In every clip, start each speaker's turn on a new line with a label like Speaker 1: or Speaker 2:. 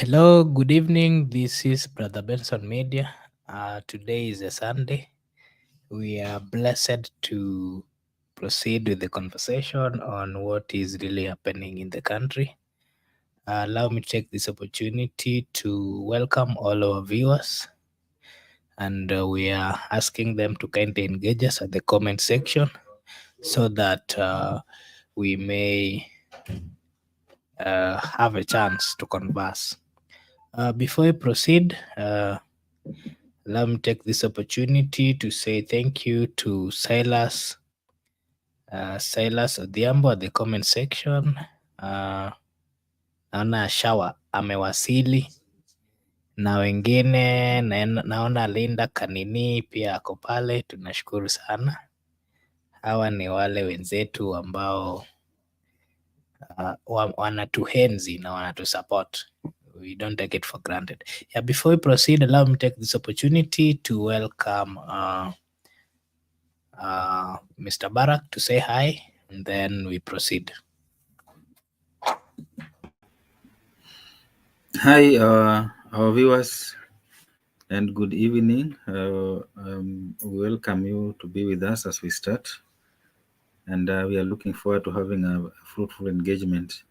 Speaker 1: Hello, good evening. This is Brother Benson Media. Today is a Sunday. We are blessed to proceed with the conversation on what is really happening in the country. Allow me to take this opportunity to welcome all our viewers, and we are asking them to kindly engage us at the comment section so that we may have a chance to converse. Before we proceed, allow me to take this opportunity to say thank you to Silas Odhiambo at the comment section. Naona Shawa amewasili na wengine naona Linda Kanini pia ako pale, tunashukuru sana. Hawa ni wale wenzetu ambao wanatuhenzi na wanatusupport. We don't take it for granted. Yeah, before we proceed, allow me to take this opportunity to welcome Mr. Barak to say hi, and then we proceed.
Speaker 2: Hi, our viewers, and good evening. We welcome you to be with us as we start, and we are looking forward to having a fruitful engagement.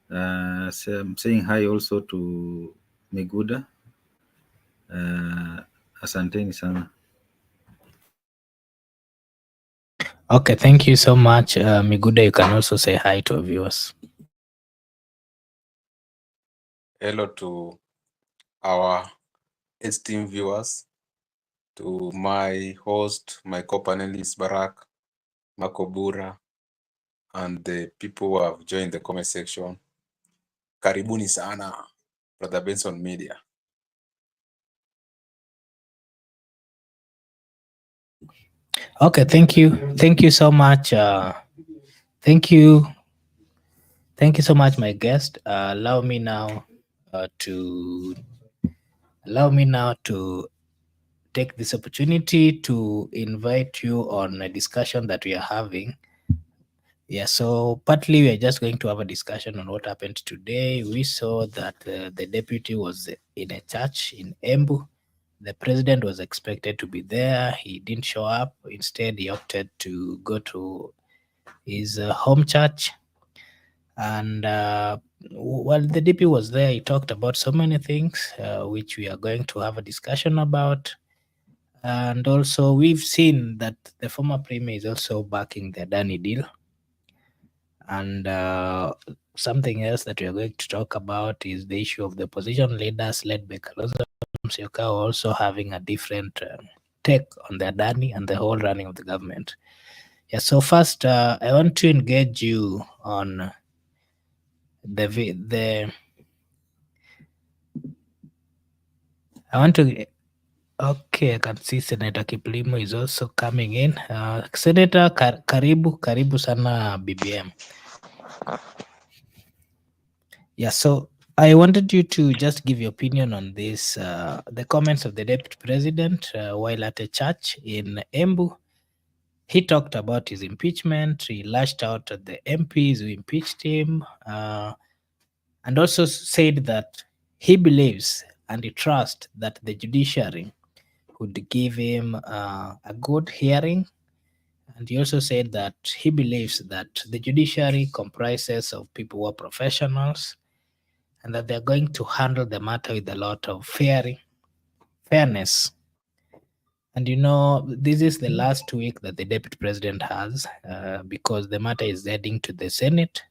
Speaker 2: So I'm saying hi also to Miguda. Asanteni sana.
Speaker 1: Okay, thank you so much. Miguda, you can also say hi to our viewers.
Speaker 3: Hello to our esteemed viewers, to my host, my co-panelist Barak, Makobura, and the people who have joined the comment section. Karibuni sana, Brother Benson Media.
Speaker 1: Okay, thank you. Thank you so much. Thank you. Thank you so much, my guest. Allow me now to take this opportunity to invite you on a discussion that we are having. Yeah, so partly we are just going to have a discussion on what happened today. We saw that the deputy was in a church in Embu. The president was expected to be there. He didn't show up. Instead, he opted to go to his home church. And while the DP was there, he talked about so many things, which we are going to have a discussion about. And also, we've seen that the former premier is also backing the Adani deal. And something else that we are going to talk about is the issue of the opposition leaders led by Kalonzo Musyoka also having a different take on the Adani and the whole running of the government. Yeah, so first, I want to engage you on Okay, I can see Senator Kiplimo is also coming in. Senator, karibu sana BBM. Yeah, so I wanted you to just give your opinion on this, the comments of the deputy president while at a church in Embu. He talked about his impeachment. He lashed out at the MPs who impeached him, and also said that he believes and he trusts that the judiciary would give him a good hearing. And he also said that he believes that the judiciary comprises of people who are professionals and that they're going to handle the matter with a lot of fairness. And this is the last week that the deputy president has because the matter is heading to the Senate.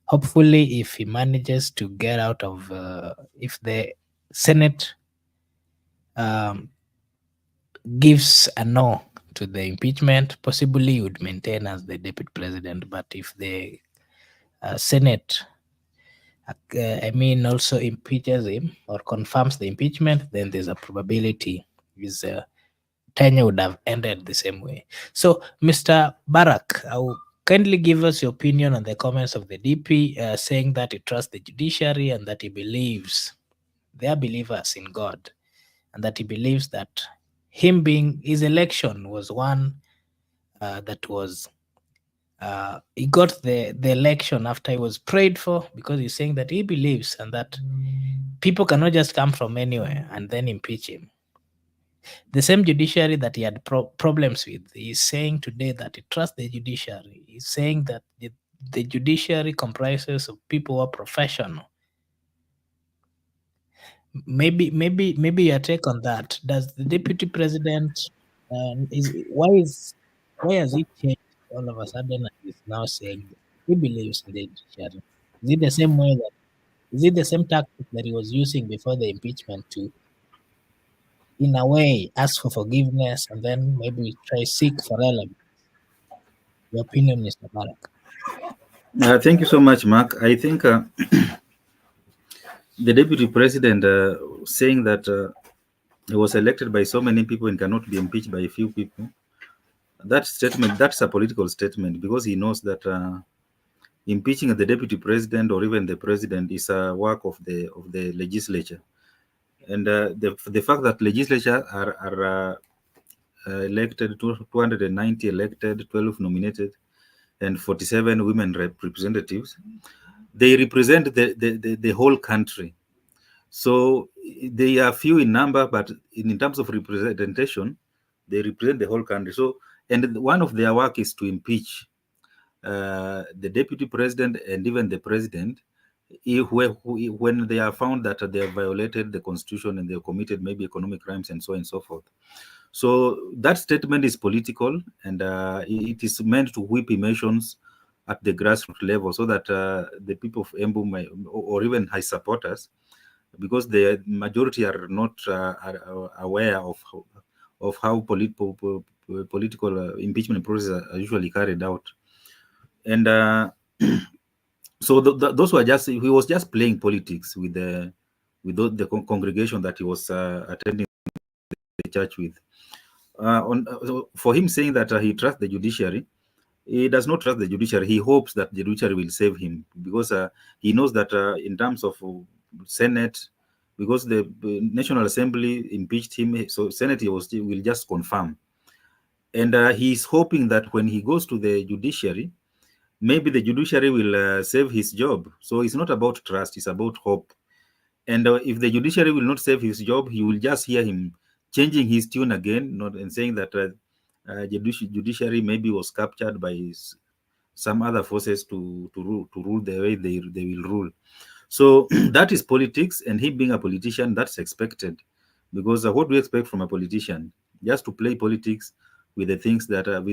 Speaker 1: Hopefully, if he manages to get out of, if the Senate gives a no to the impeachment, possibly he would maintain as the deputy president. But if the Senate, also impeaches him or confirms the impeachment, then there's a probability his tenure would have ended the same way. So, Mr. Barak, kindly give us your opinion on the comments of the DP saying that he trusts the judiciary and that he believes they are believers in God and that he believes that his election was one that was he got the election after he was prayed for, because he's saying that he believes and that people cannot just come from anywhere and then impeach him. The same judiciary that he had problems with, he's saying today that he trusts the judiciary. He's saying that the judiciary comprises of people who are professional. Maybe your take on that. Does the deputy president why has he changed all of a sudden and is now saying that he believes in the judiciary? Is it the same way that is it the same tactic that he was using before the impeachment to, in a way, ask for forgiveness and then maybe try seek for relevance? Your opinion, Mr. Barak.
Speaker 2: Thank you so much, Mark. I think the deputy president saying that he was elected by so many people and cannot be impeached by a few people. That statement, that's a political statement, because he knows that impeaching the deputy president or even the president is a work of the legislature, and the fact that legislature are elected 290 elected, 12 nominated, and 47 women representatives, they represent the whole country. So they are few in number, but in terms of representation, they represent the whole country. So, and one of their work is to impeach the deputy president and even the president when they are found that they have violated the constitution and they have committed maybe economic crimes and so on and so forth. So that statement is political, and it is meant to whip emotions at the grassroots level, so that the people of Embu or even high supporters, because the majority are not are aware of how political impeachment processes are usually carried out, and so those were just, he was just playing politics with the congregation that he was attending the church with. For him saying that he trusts the judiciary, he does not trust the judiciary. He hopes that the judiciary will save him, because he knows that in terms of Senate, because the National Assembly impeached him, so Senate will just confirm. And he's hoping that when he goes to the judiciary, maybe the judiciary will save his job. So it's not about trust, it's about hope. And if the judiciary will not save his job, he will just hear him changing his tune again, not and saying that judiciary maybe was captured by some other forces to rule the way they will rule. So that is politics, and he being a politician, that's expected, because what do you expect from a politician? Just to play politics with the things that are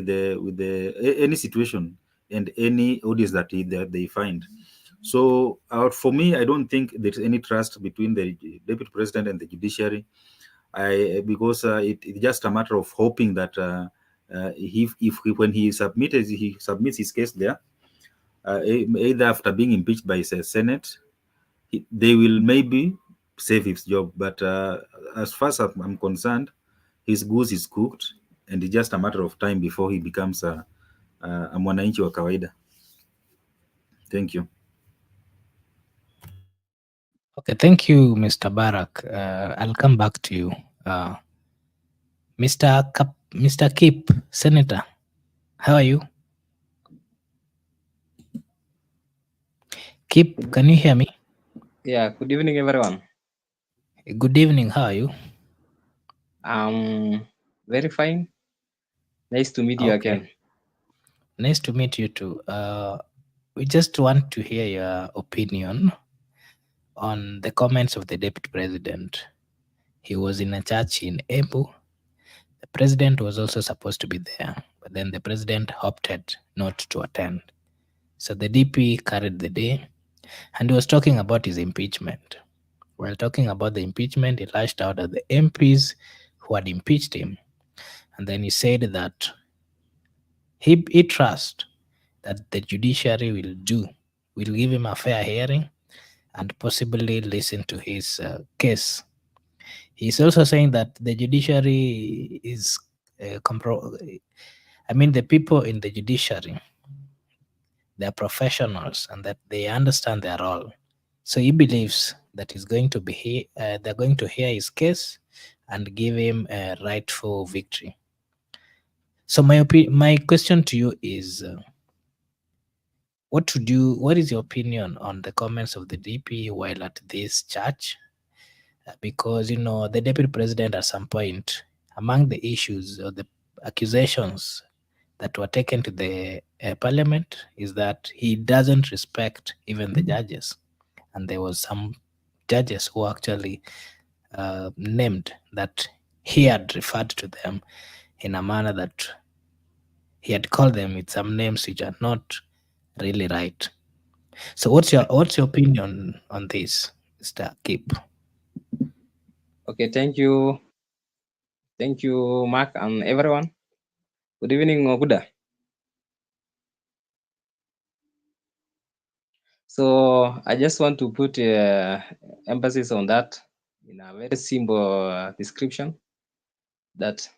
Speaker 2: any situation and any audience that they find. So for me, I don't think there's any trust between the deputy president and the judiciary. Because it's just a matter of hoping that when he submits his case there, either after being impeached by the Senate, they will maybe save his job. But as far as I'm concerned, his goose is cooked, and it's just a matter of time before he becomes a mwananchi wa kawaida. Thank you.
Speaker 1: Okay, thank you, Mr. Barak. I'll come back to you. Mr. Kip, Senator, how are you? Kip, can you hear me?
Speaker 4: Yeah, good evening, everyone.
Speaker 1: Good evening, how are you?
Speaker 4: Very fine. Nice to meet you again.
Speaker 1: Nice to meet you too. We just want to hear your opinion on the comments of the deputy president. He was in a church in Embu. The president was also supposed to be there, but then the president opted not to attend. So the DP carried the day, and he was talking about his impeachment. While talking about the impeachment, he lashed out at the MPs who had impeached him. And then he said that he trusts that the judiciary will give him a fair hearing and possibly listen to his case. He's also saying that the judiciary is, the people in the judiciary, they're professionals and that they understand their role. So he believes that he's going to be they're going to hear his case and give him a rightful victory. So my question to you is, what is your opinion on the comments of the DP while at this church? Because the deputy president at some point, among the issues or the accusations that were taken to the parliament is that he doesn't respect even the judges, and there was some judges who actually named that he had referred to them in a manner that he had called them with some names which are not really right. So what's your opinion on this, Mr. Kip?
Speaker 4: Okay, thank you, Mark and everyone. Good evening, Oguda. So I just want to put emphasis on that in a very simple description that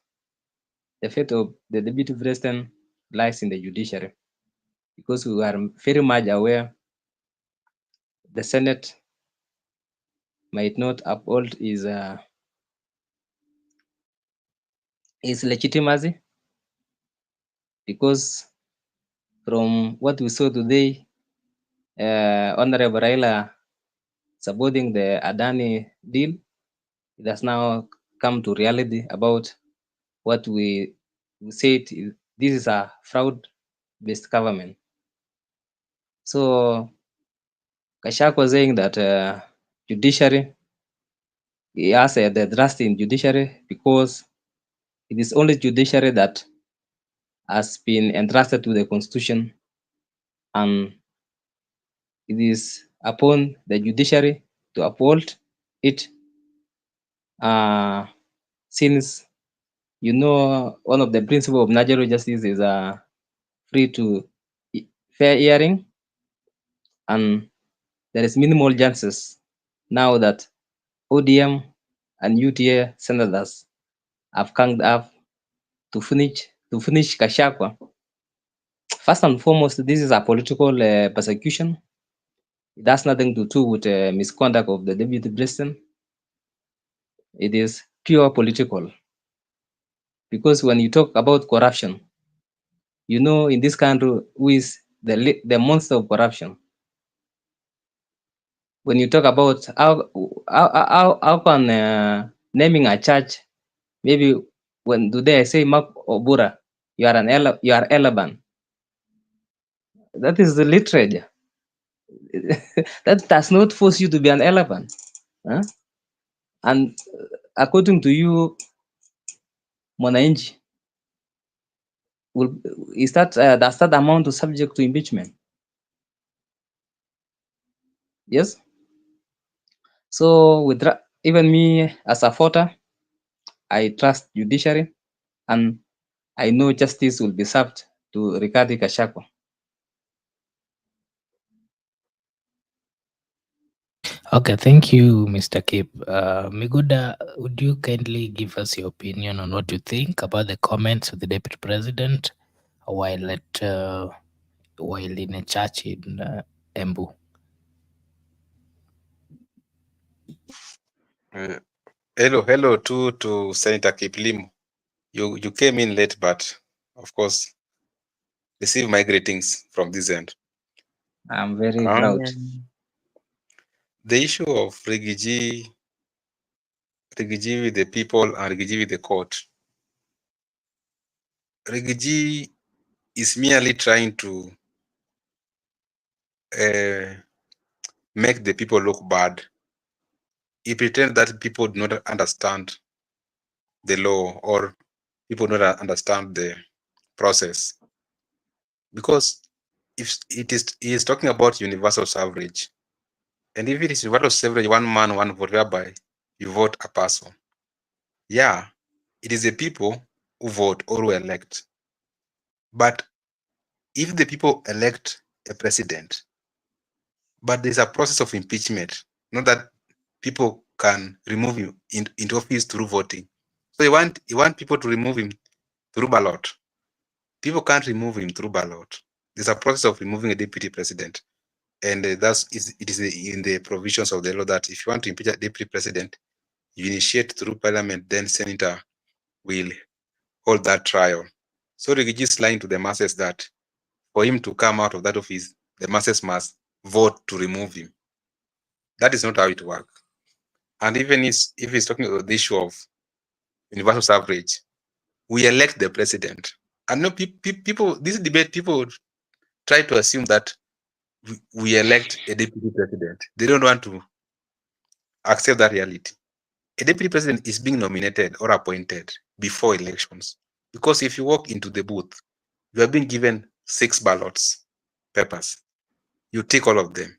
Speaker 4: the fate of the deputy president lies in the judiciary, because we are very much aware the Senate might not uphold his legitimacy, because from what we saw today, Honorable Raila supporting the Adani deal, it has now come to reality about what we said. This is a fraud-based government. So Gachagua was saying that judiciary, he has the trust in judiciary because it is only judiciary that has been entrusted to the constitution, and it is upon the judiciary to uphold it, since one of the principles of natural justice is free to fair hearing, and there is minimal chances now that ODM and UTA senators have ganged up to finish Gachagua. First and foremost, this is a political persecution. It has nothing to do with misconduct of the deputy president. It is pure political, because when you talk about corruption, in this country who is the monster of corruption. When you talk about how can naming a church, maybe when today I say Mark Obura, you are Elaban. That is the literature. That does not force you to be an elephant. Huh? And according to you, Mwananchi, does that amount to subject to impeachment? Yes. So even me as a voter, I trust judiciary, and I know justice will be served to Rigathi Gachagua.
Speaker 1: Okay, thank you, Mr. Kip. Miguda, would you kindly give us your opinion on what you think about the comments of the deputy president while in a church in Embu?
Speaker 3: Hello to Senator Kiplimo. You came in late, but of course, receive my greetings from this end.
Speaker 4: I'm very proud.
Speaker 3: The issue of Rigiji with the people and Rigiji with the court. Rigiji is merely trying to make the people look bad. He pretends that people do not understand the law, or people do not understand the process. Because if he is talking about universal suffrage, and if it is universal suffrage, one man, one vote, whereby you vote a person. Yeah, it is the people who vote or who elect. But if the people elect a president, but there's a process of impeachment, not that people can remove him into office through voting. So you want people to remove him through ballot. People can't remove him through ballot. There's a process of removing a deputy president, and it is in the provisions of the law that if you want to impeach a deputy president, you initiate through parliament, then senator will hold that trial. So Rigiji is lying to the masses that for him to come out of that office, the masses must vote to remove him. That is not how it works. And even if he's talking about the issue of universal suffrage, we elect the president. And no people, this debate, people try to assume that we elect a deputy president. They don't want to accept that reality. A deputy president is being nominated or appointed before elections. Because if you walk into the booth, you have been given 6 ballots papers. You take all of them.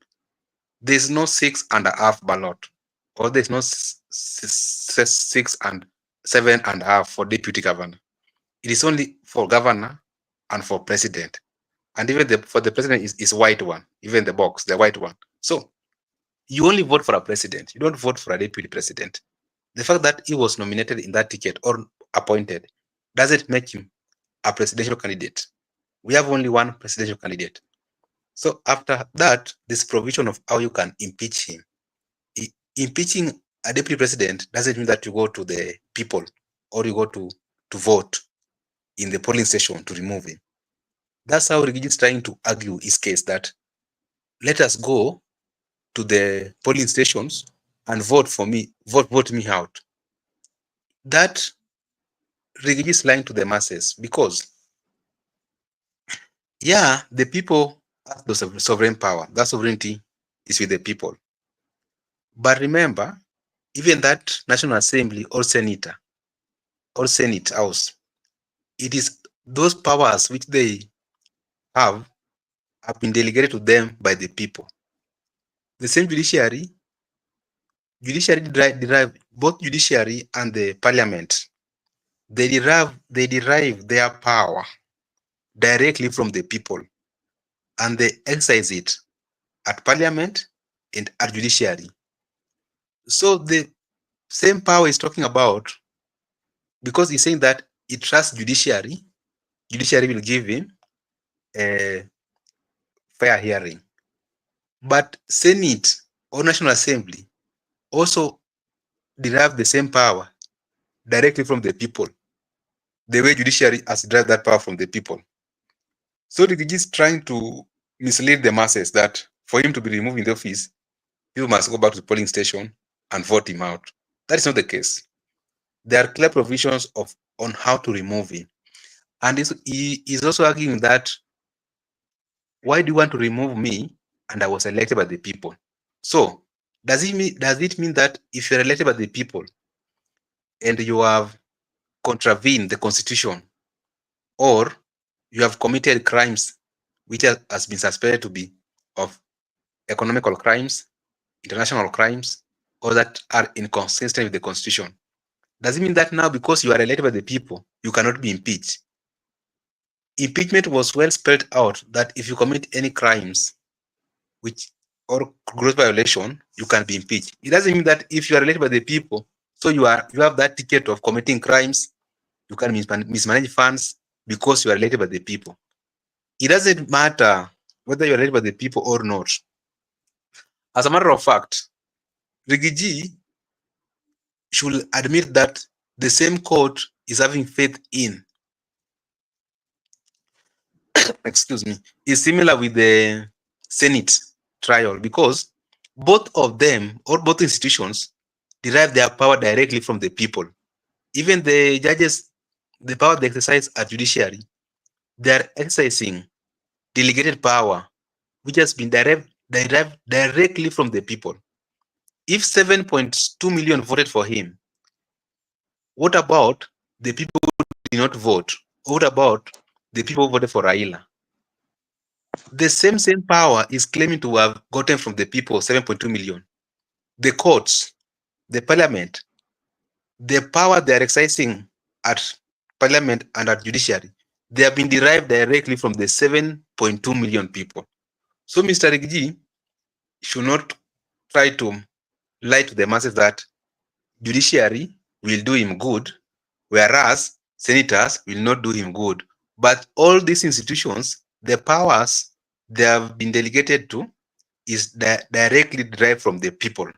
Speaker 3: There's no 6.5 ballot, or there's no 6 and 7.5 for deputy governor. It is only for governor and for president. And even for the president is white one, even the box, the white one. So you only vote for a president. You don't vote for a deputy president. The fact that he was nominated in that ticket or appointed doesn't make him a presidential candidate. We have only one presidential candidate. So after that, this provision of how you can impeach him. Impeaching a deputy president doesn't mean that you go to the people or you go to vote in the polling station to remove him. That's how Rigiji is trying to argue his case, that let us go to the polling stations and vote for me, vote me out. That Rigiji is lying to the masses, because yeah, the people have the sovereign power. That sovereignty is with the people. But remember, even that National Assembly or Senator or Senate House, it is those powers which they have been delegated to them by the people. The same judiciary derive both judiciary and the parliament. They derive their power directly from the people, and they exercise it at parliament and at judiciary. So the same power is talking about, because he's saying that he trusts judiciary will give him a fair hearing. But Senate or National Assembly also derive the same power directly from the people, the way judiciary has derived that power from the people. So Rigiji is trying to mislead the masses that for him to be removed in the office, people must go back to the polling station and vote him out. That is not the case. There are clear provisions on how to remove him. And he is also arguing that, why do you want to remove me and I was elected by the people? So does it mean that if you're elected by the people and you have contravened the constitution, or you have committed crimes which has been suspected to be of economical crimes, international crimes, or that are inconsistent with the constitution, does it mean that now, because you are elected by the people, you cannot be impeached? Impeachment was well spelled out that if you commit any crimes or gross violation, you can be impeached. It doesn't mean that if you are elected by the people, so you have that ticket of committing crimes, you can mismanage funds because you are elected by the people. It doesn't matter whether you are elected by the people or not. As a matter of fact, Rigiji should admit that the same court is having faith in, excuse me, is similar with the Senate trial, because both of them, or both institutions, derive their power directly from the people. Even the judges, the power they exercise at judiciary, they are exercising delegated power, which has been derived directly from the people. If 7.2 million voted for him, what about the people who did not vote? What about the people who voted for Raila? The same power is claiming to have gotten from the people, 7.2 million. The courts, the parliament, the power they are exercising at parliament and at judiciary, they have been derived directly from the 7.2 million people. So Mr. Rigiji should not try to lie to the masses that judiciary will do him good, whereas senators will not do him good. But all these institutions, the powers they have been delegated to is directly derived from the people.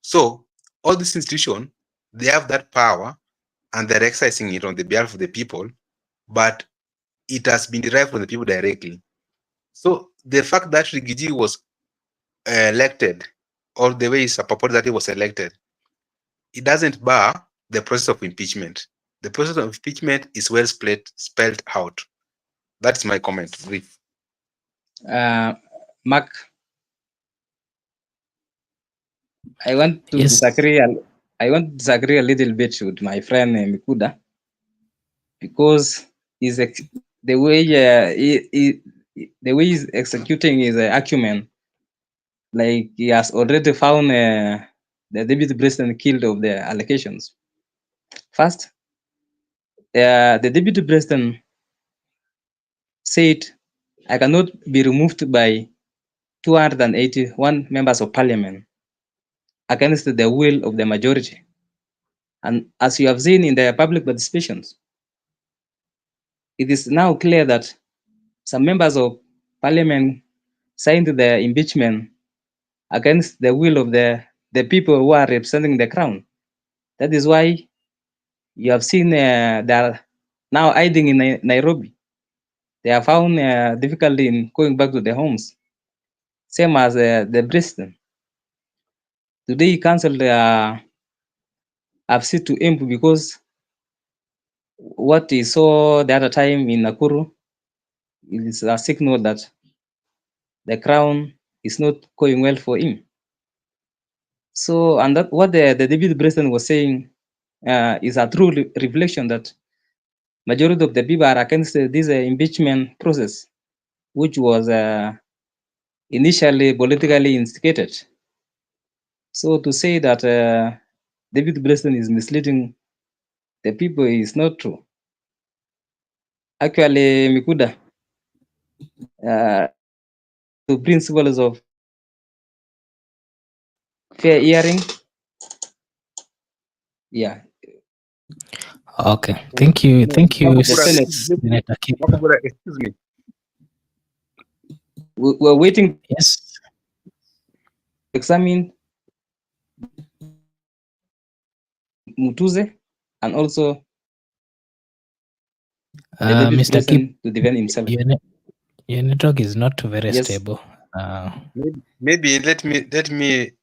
Speaker 3: So all these institutions, they have that power and they're exercising it on the behalf of the people, but it has been derived from the people directly. So the fact that Rigiji was elected, or the way it's purported that he was elected, it doesn't bar the process of impeachment. The process of impeachment is well spelled out. That's my comment. Brief.
Speaker 4: Mark, I want to
Speaker 1: Yes.
Speaker 4: disagree. I want to disagree a little bit with my friend Mikuda, because the way the way he's executing his acumen, like he has already found the deputy president killed of the allegations. First, the deputy president said, "I cannot be removed by 281 members of parliament against the will of the majority." And as you have seen in the public participations, it is now clear that some members of parliament signed the impeachment against the will of the people who are representing the crown. That is why you have seen they are now hiding in Nairobi. They are found difficulty in going back to their homes, same as the president. Today he cancelled visit to Embu because what he saw the other time in Nakuru is a signal that the crown is not going well for him. So, and that what the deputy president was saying is a true reflection that majority of the people are against this impeachment process, which was initially politically instigated. So to say that deputy president is misleading the people is not true. Actually, Mikuda, the principles of fair hearing, yeah.
Speaker 1: Okay. Thank you. Thank you,
Speaker 3: Makubura,
Speaker 4: Senate.
Speaker 1: Senator Kip.
Speaker 3: Makubura, excuse me.
Speaker 4: We're waiting
Speaker 1: Yes.
Speaker 4: to examine Mutuze and also the deputy
Speaker 1: Mr. Kip,
Speaker 4: president to defend himself.
Speaker 1: your network is not very
Speaker 4: Yes.
Speaker 1: stable.
Speaker 3: Maybe let me
Speaker 1: Migude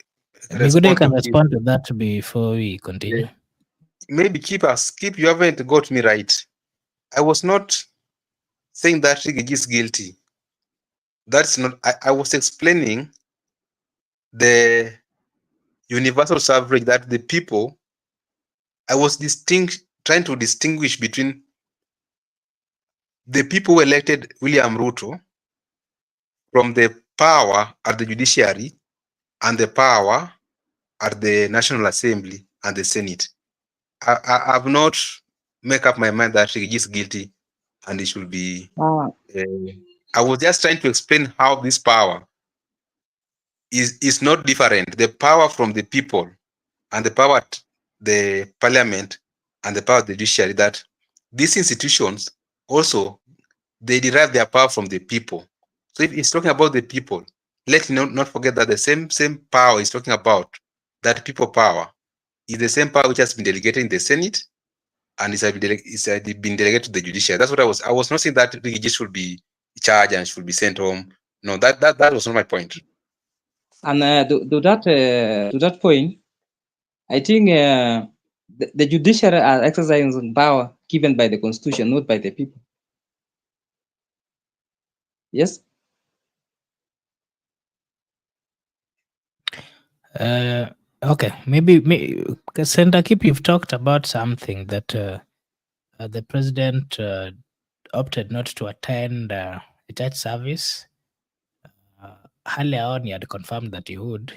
Speaker 3: respond
Speaker 1: can
Speaker 3: to
Speaker 1: respond to that before we continue.
Speaker 3: Yeah. Maybe Keep, you haven't got me right. I was not saying that Rigiji is guilty. That's not. I was explaining the universal suffrage that the people. I was trying to distinguish between the people who elected William Ruto from the power at the judiciary and the power at the National Assembly and the Senate. I have not make up my mind that Rigiji is guilty and it should be. I was just trying to explain how this power is not different. The power from the people and the power at the parliament and the power of the judiciary, that these institutions also, they derive their power from the people. So if it's talking about the people, let's not forget that the same power is talking about, that people power, is the same power which has been delegated in the Senate and it's been delegated to the judiciary. That's what I was not saying that Rigiji should be charged and should be sent home. No, that was not my point.
Speaker 4: And to that point, I think the judiciary are exercising power given by the constitution, not by the people. Yes.
Speaker 1: Okay, maybe Senator Kip, you've talked about something that the president opted not to attend a church service. Earlier on, he had confirmed that he would,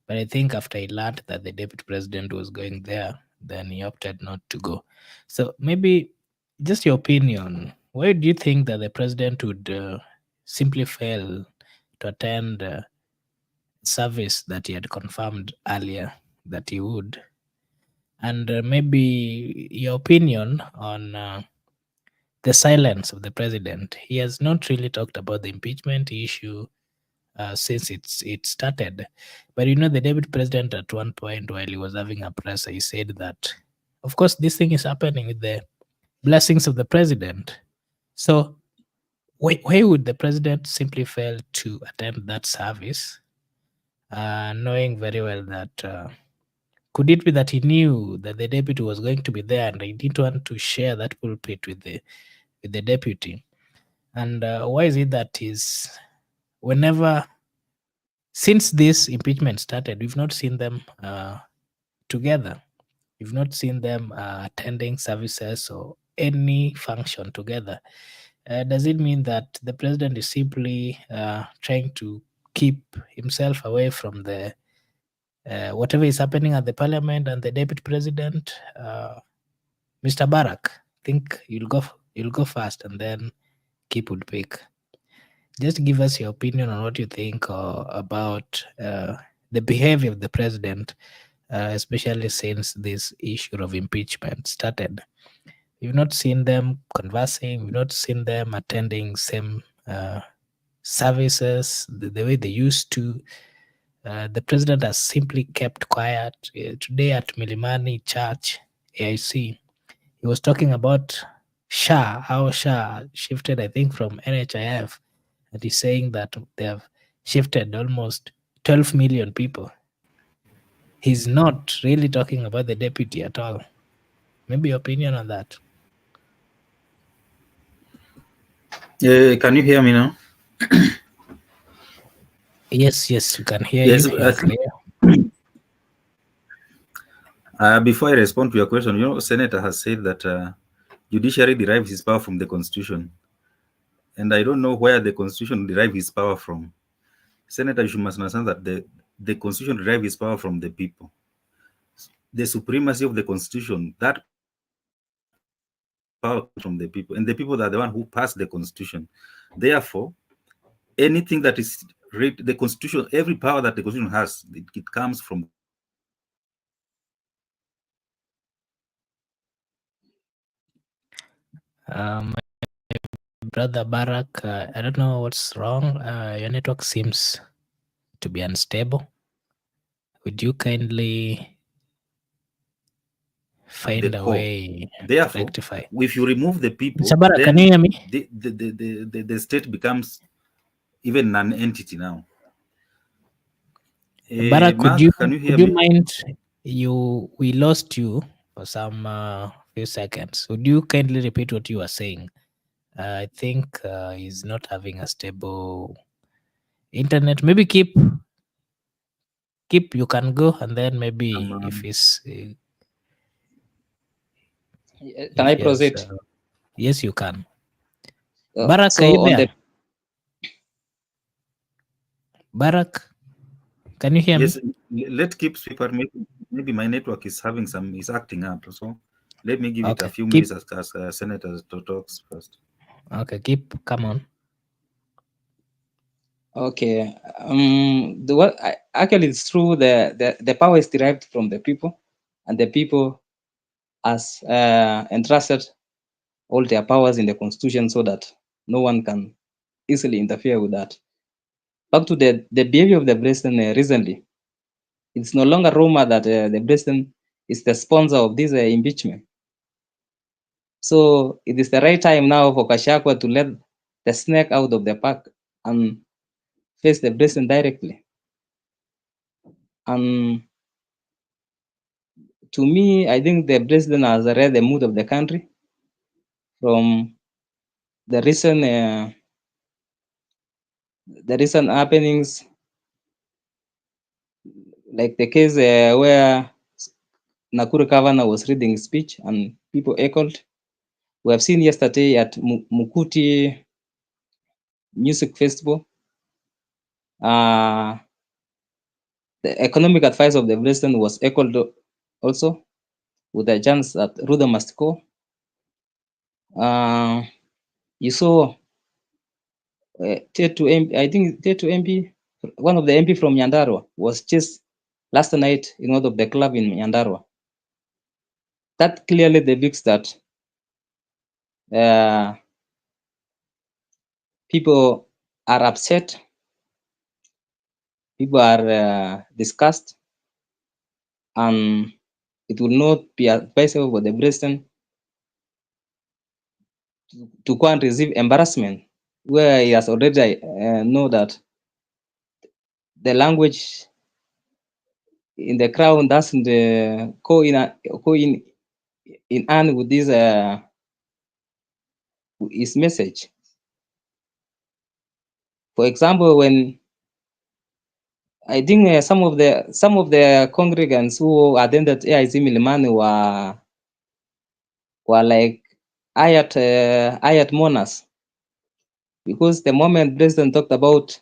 Speaker 1: but I think after he learned that the deputy president was going there, then he opted not to go. So maybe just your opinion, why do you think that the president would simply fail to attend service that he had confirmed earlier that he would? And maybe your opinion on the silence of the president. He has not really talked about the impeachment issue since it started. But you know, the deputy president at one point while he was having a presser, he said that, of course, this thing is happening with the blessings of the president. So why would the president simply fail to attend that service, knowing very well that could it be that he knew that the deputy was going to be there and he didn't want to share that pulpit with the deputy? And why is it that is whenever since this impeachment started, we've not seen them together. We've not seen them attending services or any function together. Does it mean that the president is simply trying to keep himself away from the whatever is happening at the parliament and the deputy president? Mr. Barak, think you'll go first, and then Keep would pick. Just give us your opinion on what you think about the behavior of the president, especially since this issue of impeachment started. We've not seen them conversing. We've not seen them attending same services the way they used to. The president has simply kept quiet. Today at Milimani Church, AIC, he was talking about SHA, how SHA shifted, I think, from NHIF, and he's saying that they have shifted almost 12 million people. He's not really talking about the deputy at all. Maybe your opinion on that?
Speaker 2: Can you hear me now?
Speaker 1: Yes, we can hear
Speaker 2: Yes.
Speaker 1: you. You're clear.
Speaker 2: Before I respond to your question, Senator has said that judiciary derives its power from the Constitution. And I don't know where the Constitution derives its power from. Senator, you must understand that the Constitution derives its power from the people. The supremacy of the Constitution, that power comes from the people. And the people are the one who passed the Constitution. Therefore, anything that is the Constitution, every power that the Constitution has, it comes from
Speaker 1: Brother Barak, I don't know what's wrong. Your network seems to be unstable. Would you kindly find
Speaker 2: the
Speaker 1: a
Speaker 2: core.
Speaker 1: way
Speaker 2: Therefore,
Speaker 1: to rectify?
Speaker 2: if you remove the people,
Speaker 1: Mr. Barak,
Speaker 2: then
Speaker 1: can you hear me?
Speaker 2: the state becomes even an entity now.
Speaker 1: Barak,
Speaker 2: Mark, can you hear
Speaker 1: would you
Speaker 2: me?
Speaker 1: mind we lost you for some few seconds. Would you kindly repeat what you were saying? I think he's not having a stable internet. Maybe keep you can go, and then maybe if he's
Speaker 4: Can
Speaker 1: if
Speaker 4: I
Speaker 1: he has,
Speaker 4: proceed?
Speaker 1: yes, you can. Barak, are you
Speaker 4: So on
Speaker 1: there?
Speaker 4: the
Speaker 1: Barak, can you hear
Speaker 2: Yes,
Speaker 1: me?
Speaker 2: let's keep sweeper. Maybe my network is having is acting up. So let me give it a
Speaker 1: Okay,
Speaker 2: few minutes as Senator talks first.
Speaker 1: Okay, come on.
Speaker 4: okay, actually it's true. The power is derived from the people, and the people has entrusted all their powers in the constitution so that no one can easily interfere with that. Back to the behavior of the president recently, it's no longer rumor that the president is the sponsor of this impeachment. So it is the right time now for Gachagua to let the snake out of the pack and face the president directly. And to me, I think the president has read the mood of the country from the recent happenings, like the case where Nakuru governor was reading his speech and people echoed. We have seen yesterday at Mukuti Music Festival, the economic advice of the president was echoed also, with the chance that Ruto must go. You saw Tetu MP, one of the MP from Nyandarua, was just last night in one of the club in Nyandarua. That clearly depicts that people are upset, people are disgusted, and it will not be advisable for the president to go and receive embarrassment where he has already know that the language in the crowd doesn't go in hand with this his message. For example, when I think some of the congregants who attended AIC Milimani were like ayat mourners, because the moment President talked about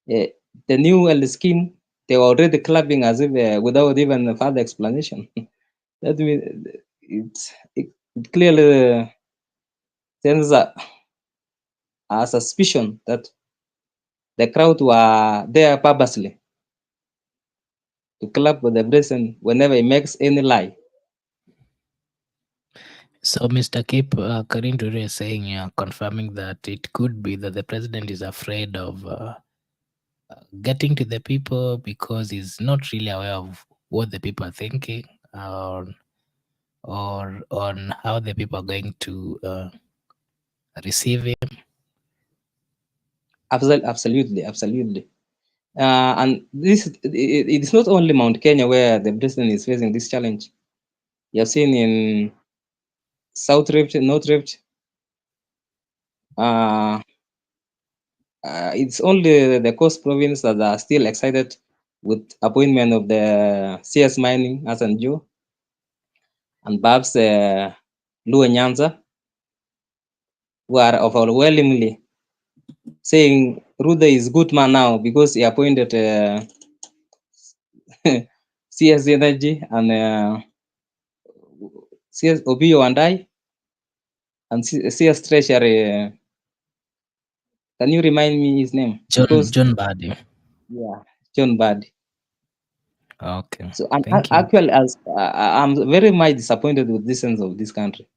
Speaker 4: the new health scheme, they were already clapping as if without even further explanation. That means it clearly sends a suspicion that the crowd were there purposely to clap with the president whenever he makes any lie.
Speaker 1: So, Mr. Kip, Karin Ture is saying, confirming that it could be that the president is afraid of getting to the people because he's not really aware of what the people are thinking, or on how the people are going to receive him.
Speaker 4: Absolutely. And this it is not only Mount Kenya where the president is facing this challenge. You have seen in South Rift, North Rift. It's only the coast province that are still excited with appointment of the CS Mining as and Joe, and perhaps Luo Nyanza, who are overwhelmingly saying Ruto is good man now because he appointed CS Energy and CS Obiyo Wandai and CS Treasury. Can you remind me his name?
Speaker 1: John Badi.
Speaker 4: Yeah, John Badi.
Speaker 1: Okay.
Speaker 4: So
Speaker 1: Thank you.
Speaker 4: actually, as I'm very much disappointed with this sense of this country,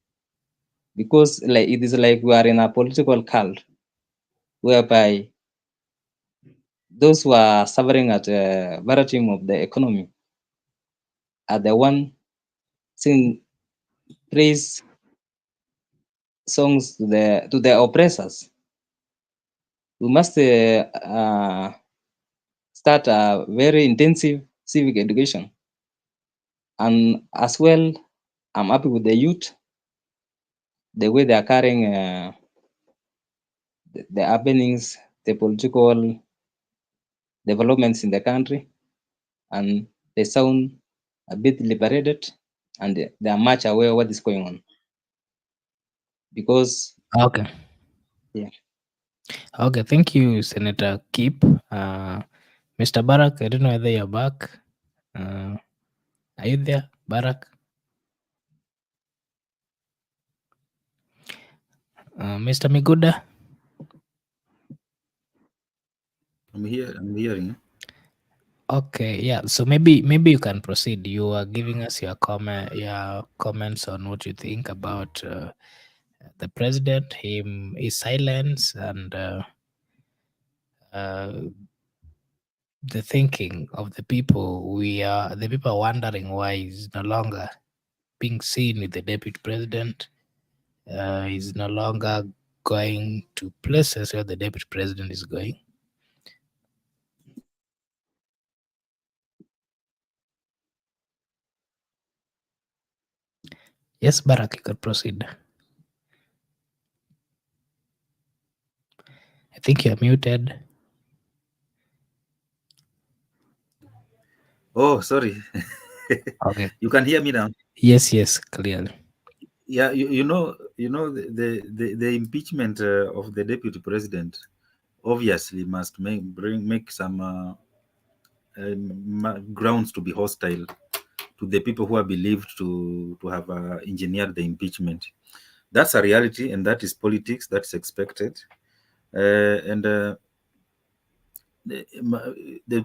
Speaker 4: because like it is like we are in a political cult whereby those who are suffering at the bottom of the economy are the one sing praise songs to the oppressors. We must start a very intensive civic education, and as well, I'm happy with the youth, the way they are carrying the happenings, the political developments in the country, and they sound a bit liberated, and they are much aware of what is going on. Because
Speaker 1: Okay.
Speaker 4: yeah.
Speaker 1: Okay. Thank you, Senator Kip. Mr. Barak, I don't know whether you're back. Are you there, Barak? Mr. Miguda?
Speaker 2: I'm here. I'm hearing.
Speaker 1: Okay, yeah. So maybe you can proceed. You are giving us your comments on what you think about the president, his silence, and the thinking of the people. The people are wondering why he's no longer being seen with the deputy president. He's no longer going to places where the deputy president is going. Yes, Barak, you could proceed. I think you're muted.
Speaker 2: Oh, sorry.
Speaker 1: Okay.
Speaker 2: You can hear me now.
Speaker 1: Yes, clearly.
Speaker 2: Yeah, you know the impeachment of the deputy president obviously must make some grounds to be hostile to the people who are believed to have engineered the impeachment. That's a reality, and that is politics. That's expected. And the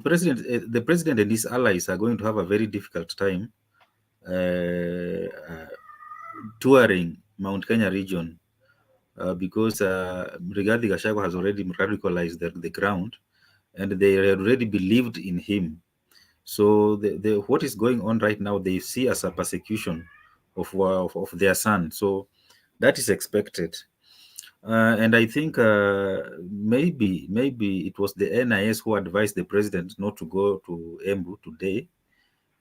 Speaker 2: president and his allies are going to have a very difficult time touring Mount Kenya region because Rigathi Gachagua has already radicalized the ground, and they already believed in him. So what is going on right now, they see as a persecution of their son. So that is expected. And I think maybe it was the NIS who advised the president not to go to Embu today,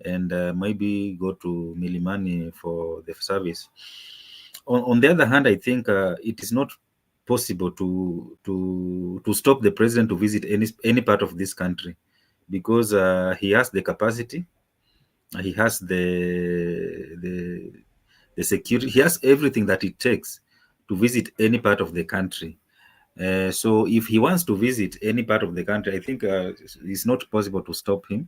Speaker 2: and maybe go to Milimani for the service. On the other hand, I think it is not possible to stop the president to visit any part of this country, because he has the capacity, he has the security, he has everything that it takes to visit any part of the country. So if he wants to visit any part of the country, I think it's not possible to stop him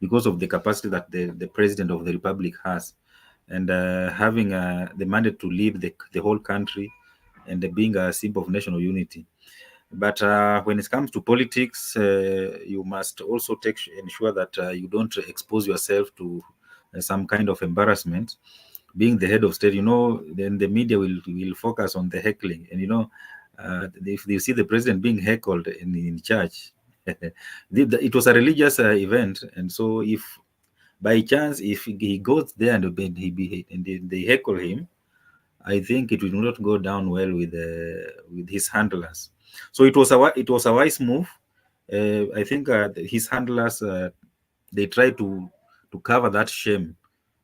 Speaker 2: because of the capacity that the president of the republic has, and having the mandate to lead the whole country, and being a symbol of national unity. But when it comes to politics, you must also ensure that you don't expose yourself to some kind of embarrassment. Being the head of state, then the media will focus on the heckling, and if they see the president being heckled in church, it was a religious event, and so if by chance if he goes there and they heckle him, I think it will not go down well with his handlers. So it was a wise move. I think his handlers they tried to cover that shame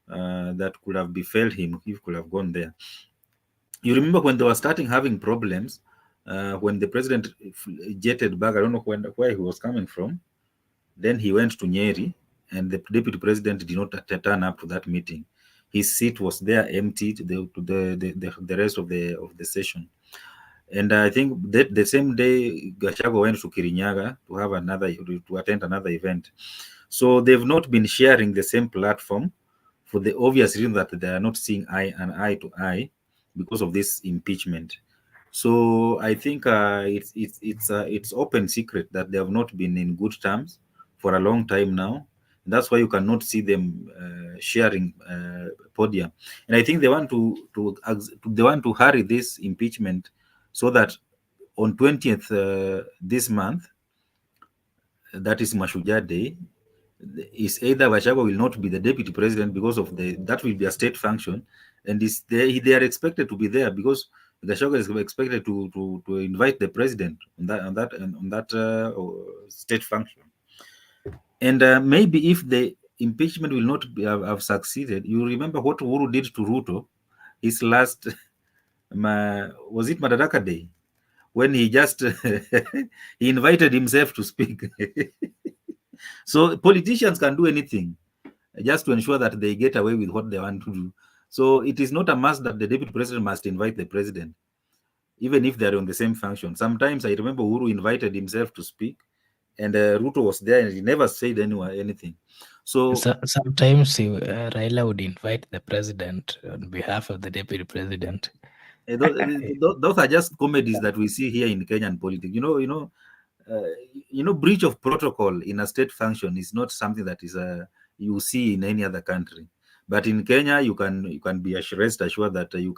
Speaker 2: that could have befell him if he could have gone there. You remember when they were starting having problems, when the president jetted back, I don't know where he was coming from. Then he went to Nyeri, and the deputy president did not turn up to that meeting. His seat was there empty to the rest of the session. And I think that the same day Gachagua went to Kirinyaga to attend another event. So they've not been sharing the same platform, for the obvious reason that they are not seeing eye to eye because of this impeachment. So I think it's open secret that they have not been in good terms for a long time now. That's why you cannot see them sharing podium. And I think they want to hurry this impeachment so that on 20th this month, that is Mashujaa Day, is either Gachagua will not be the deputy president because of that will be a state function, and they are expected to be there because Gachagua is expected to invite the president on that state function. And maybe if the impeachment will not have succeeded, you remember what Uhuru did to Ruto his last was it Madaraka Day, when he just he invited himself to speak. So politicians can do anything just to ensure that they get away with what they want to do. So it is not a must that the deputy president must invite the president, even if they're on the same function. Sometimes I remember Uhuru invited himself to speak, and Ruto was there, and he never said anything. So
Speaker 1: Sometimes Raila would invite the president on behalf of the deputy president.
Speaker 2: those are just comedies that we see here in Kenyan politics. Breach of protocol in a state function is not something that is you see in any other country. But in Kenya, you can be rest assured that you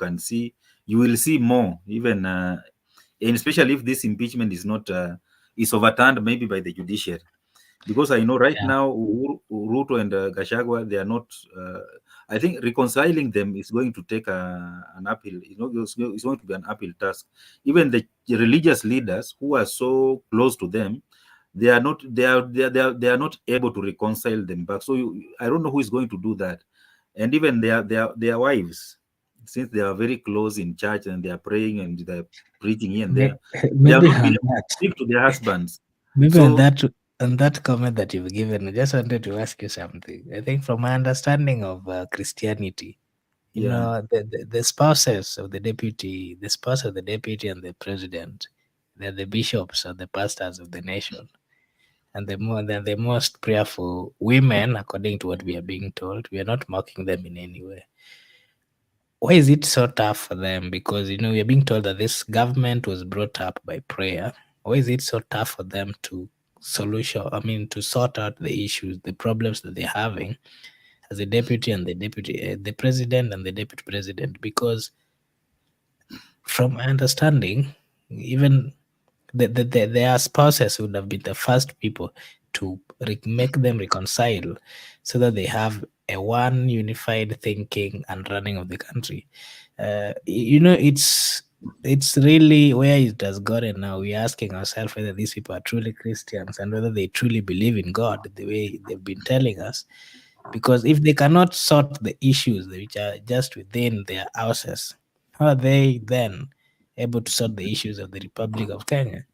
Speaker 2: will see more, even and especially if this impeachment is overturned maybe by the judiciary. Because I know right
Speaker 1: Yeah.
Speaker 2: now Ruto and Gachagua, they are not. I think reconciling them is going to take an uphill. It's going to be an uphill task. Even the religious leaders who are so close to them, they are not. They are not able to reconcile them back. So I don't know who is going to do that. And even their wives, since they are very close in church and they are praying and they are preaching here and there, they have
Speaker 1: Maybe
Speaker 2: not been
Speaker 1: on
Speaker 2: able to
Speaker 1: that,
Speaker 2: speak to their husbands.
Speaker 1: maybe
Speaker 2: So
Speaker 1: on that comment that you've given, I just wanted to ask you something. I think from my understanding of Christianity,
Speaker 2: yeah.
Speaker 1: the spouses of the spouse of the deputy and the president, they're the bishops or the pastors of the nation. And they're the most prayerful women, according to what we are being told. We are not mocking them in any way. Why is it so tough for them? Because we are being told that this government was brought up by prayer. Why is it so tough for them to sort out the issues, the problems that they're having as the deputy and the president and the deputy president? Because from my understanding, even their spouses would have been the first people to make them reconcile, so that they have a one unified thinking and running of the country. It's it's really where it has gotten now. We're asking ourselves whether these people are truly Christians and whether they truly believe in God the way they've been telling us. Because if they cannot sort the issues which are just within their houses, how are they then able to sort the issues of the Republic of Kenya?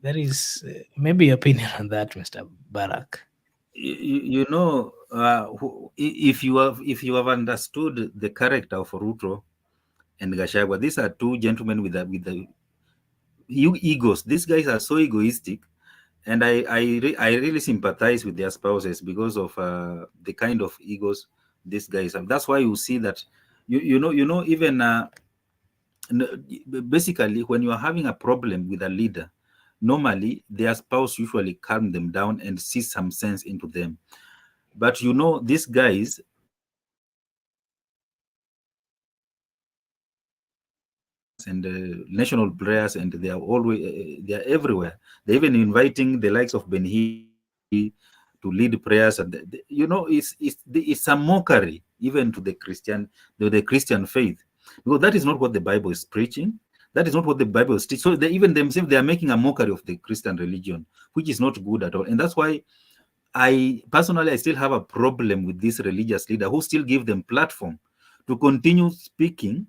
Speaker 1: There is maybe your opinion on that, Mr. Barak.
Speaker 2: You know, if you have understood the character of Ruto and Gachagua, these are two gentlemen with the egos. These guys are so egoistic, and I really sympathize with their spouses because of the kind of egos these guys have. That's why you see that you know even basically when you are having a problem with a leader, normally their spouse usually calm them down and see some sense into them. But these guys and national prayers, and they are always they are everywhere. They're even inviting the likes of Benhi to lead prayers, and it's a mockery even to the Christian faith, because that is not what the Bible is preaching. That is not what the Bible is teaching. So even themselves, they are making a mockery of the Christian religion, which is not good at all. And that's why I still have a problem with this religious leader who still give them platform to continue speaking,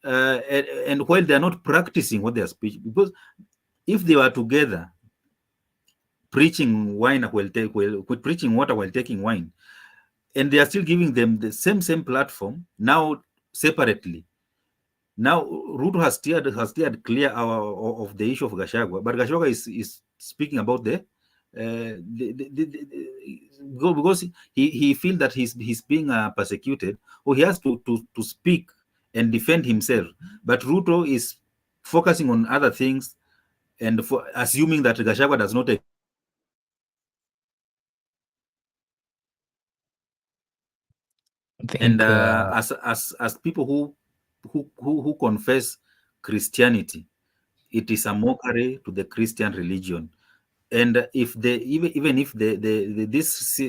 Speaker 2: and while they are not practicing what they are speaking. Because if they were together preaching preaching water while taking wine, and they are still giving them the same platform now separately. Now Ruto has steered clear of the issue of Gachagua, but Gachagua is speaking about because he feels that he's being persecuted, or he has to speak and defend himself. But Ruto is focusing on other things, and for assuming that Gachagua does not.
Speaker 1: I
Speaker 2: And
Speaker 1: think
Speaker 2: as people who confess Christianity, it is a mockery to the Christian religion. And if they even if these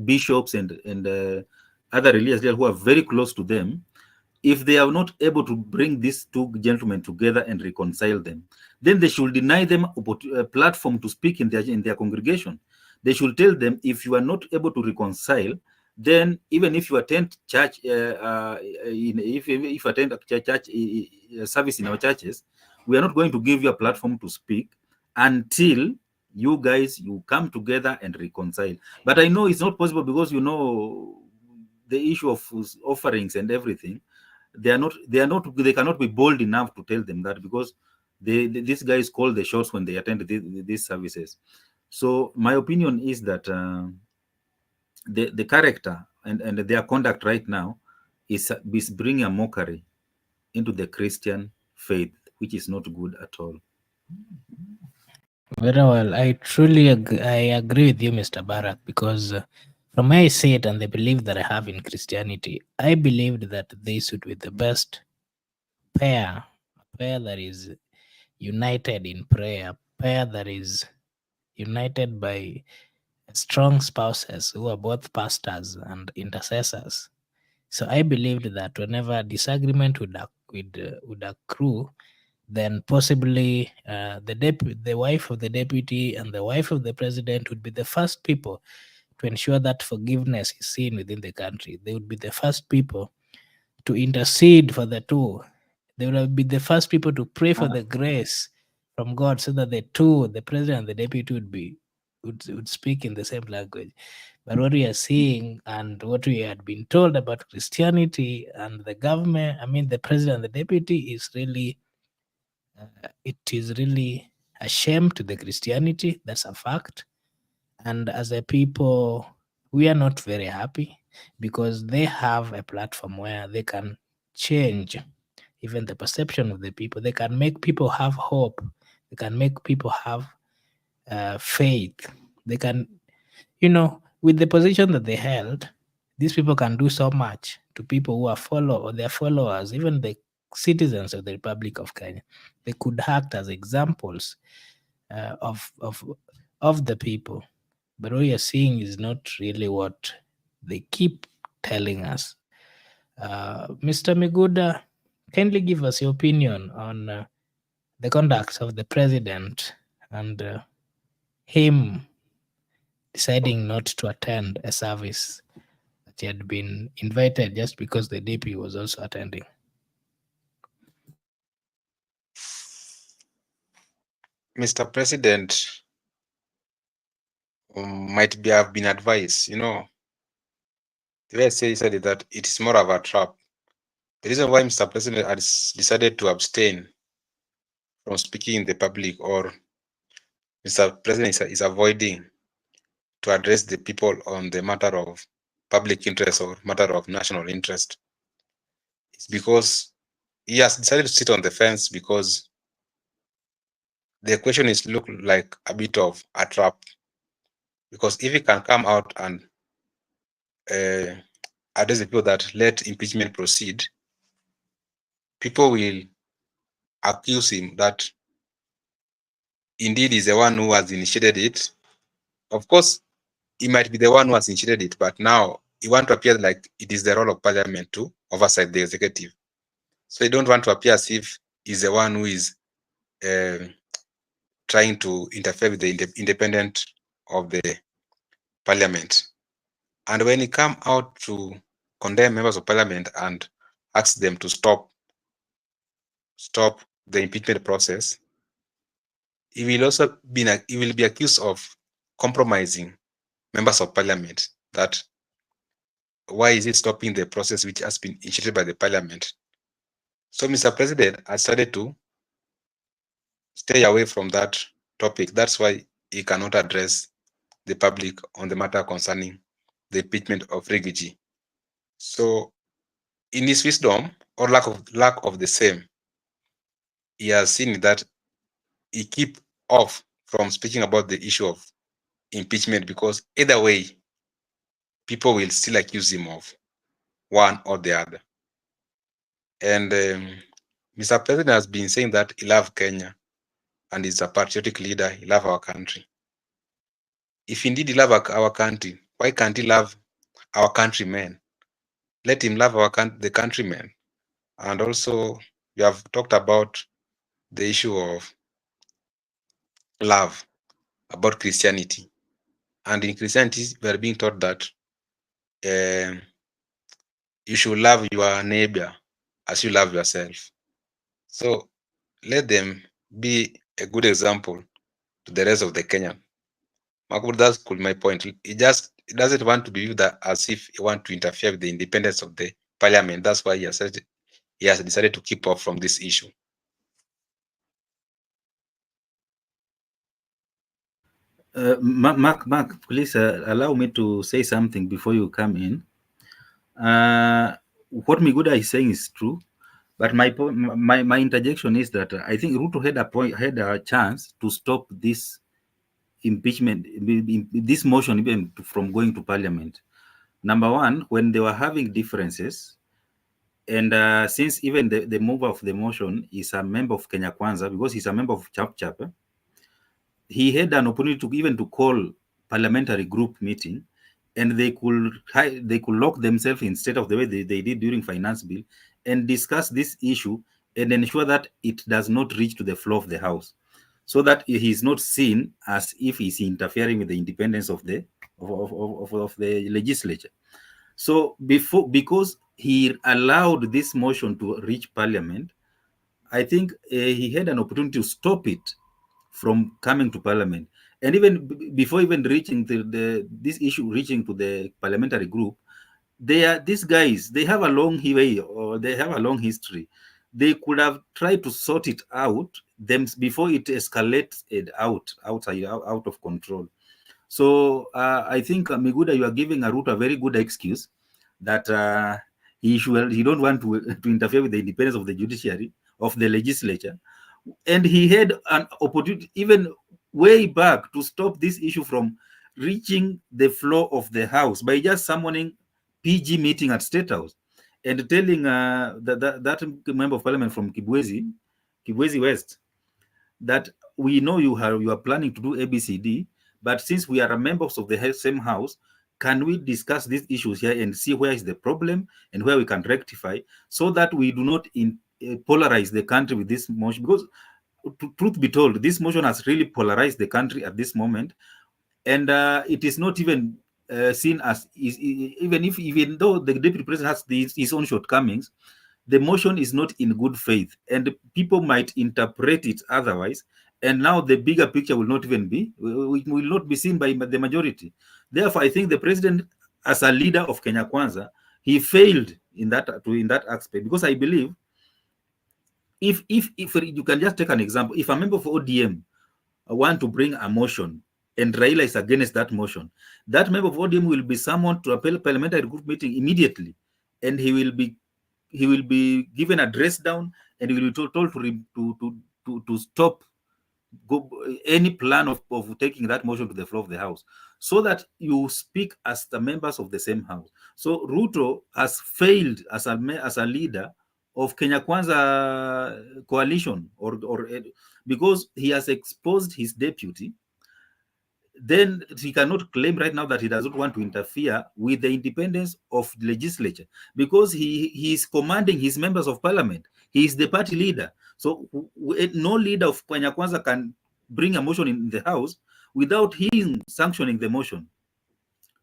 Speaker 2: bishops and other religious leaders who are very close to them, if they are not able to bring these two gentlemen together and reconcile them, then they should deny them a platform to speak in their congregation. They should tell them, if you are not able to reconcile, then even if you attend church, if you attend a church service in our churches, we are not going to give you a platform to speak until you come together and reconcile. But I know it's not possible, because the issue of offerings and everything. They cannot be bold enough to tell them that, because these guys call the shots when they attend these services. So my opinion is that the character and their conduct right now is bringing a mockery into the Christian faith, which is not good at all.
Speaker 1: very well. I agree with you, Mr. Barak, because from where I see it and the belief that I have in Christianity, I believed that they should be the best pair, a pair that is united in prayer, pair that is united by strong spouses who are both pastors and intercessors. So I believed that whenever disagreement would accrue, then possibly the wife of the deputy and the wife of the president would be the first people to ensure that forgiveness is seen within the country. They would be the first people to intercede for the two. They would be the first people to pray for the grace from God, so that the two, the president and the deputy, would speak in the same language. But what we are seeing and what we had been told about Christianity and the government, I mean the president and the deputy, is really it is really a shame to the Christianity. That's a fact. And as a people, we are not very happy, because they have a platform where they can change even the perception of the people. They can make people have hope. They can make people have faith. They can, with the position that they held, these people can do so much to people who are or their followers, even the citizens of the Republic of Kenya. They could act as examples of the people. But what you're seeing is not really what they keep telling us. Mr. Miguda, kindly give us your opinion on the conduct of the president and him deciding not to attend a service that he had been invited just because the DP was also attending.
Speaker 3: Mr. President might be have been advised, the way I said it, that it is more of a trap. The reason why Mr. President has decided to abstain from speaking in the public, or Mr. President is avoiding to address the people on the matter of public interest or matter of national interest, is because he has decided to sit on the fence, because the question is look like a bit of a trap. Because if he can come out and address the people that let impeachment proceed, people will accuse him that indeed he's the one who has initiated it. Of course, he might be the one who has initiated it, but now he wants to appear like it is the role of parliament to oversight the executive. So he don't want to appear as if he's the one who is trying to interfere with the independent of the parliament. And when he come out to condemn members of parliament and ask them to stop the impeachment process, he will also be accused of compromising members of parliament. That why is it stopping the process which has been initiated by the parliament? So Mr. President has started to stay away from that topic. That's why he cannot address the public on the matter concerning the impeachment of Rigiji. So in his wisdom or lack of the same, he has seen that he keep off from speaking about the issue of impeachment, because either way, people will still accuse him of one or the other. And Mr. President has been saying that he loves Kenya and is a patriotic leader. He loves our country. If indeed he loves our country, why can't he love our countrymen? Let him love the countrymen. And also, we have talked about the issue of love, about Christianity. And in Christianity, we are being taught that you should love your neighbor as you love yourself. So let them be a good example to the rest of the Kenyan. Makubur, that's cool, my point. He doesn't want to be viewed as if he want to interfere with the independence of the parliament. That's why he has decided to keep off from this issue.
Speaker 2: Mark, please allow me to say something before you come in. What Miguda is saying is true, but my interjection is that I think Ruto had a chance to stop this impeachment, this motion even from going to parliament. Number one, when they were having differences, and since even the mover of the motion is a member of Kenya Kwanza, because he's a member of Chap Chap, he had an opportunity to even to call parliamentary group meeting, and they could lock themselves instead of the way they did during finance bill, and discuss this issue and ensure that it does not reach to the floor of the house, so that he is not seen as if he's interfering with the independence of the legislature. So because he allowed this motion to reach parliament, I think he had an opportunity to stop it from coming to parliament. And even before even reaching this issue reaching to the parliamentary group, these guys, they have a long way, or they have a long history. They could have tried to sort it out them before it escalates it out of control. So I think Miguda, you are giving Ruto a very good excuse that he don't want to interfere with the independence of the judiciary, of the legislature, and he had an opportunity even way back to stop this issue from reaching the floor of the house by just summoning PG meeting at State House and telling that member of parliament from Kibwezi West, that we know you are planning to do ABCD, but since we are members of the same house, can we discuss these issues here and see where is the problem and where we can rectify, so that we do not polarize the country with this motion, because truth be told, this motion has really polarized the country at this moment, and it is not even seen as even though the deputy president has his own shortcomings, the motion is not in good faith, and people might interpret it otherwise. And now the bigger picture will not even be will not be seen by the majority. Therefore, I think the president, as a leader of Kenya Kwanza, he failed in that aspect, because I believe if you can just take an example, if a member of ODM want to bring a motion and Raila is against that motion, that member of ODM will be summoned to a parliamentary group meeting immediately, and he will be given a dress down, and he will be told to stop any plan of taking that motion to the floor of the House, so that you speak as the members of the same House. So Ruto has failed as a leader of Kenya Kwanza coalition, or because he has exposed his deputy. Then he cannot claim right now that he does not want to interfere with the independence of the legislature, because he is commanding his members of parliament. He is the party leader. So no leader of Kenya Kwanza can bring a motion in the House without him sanctioning the motion.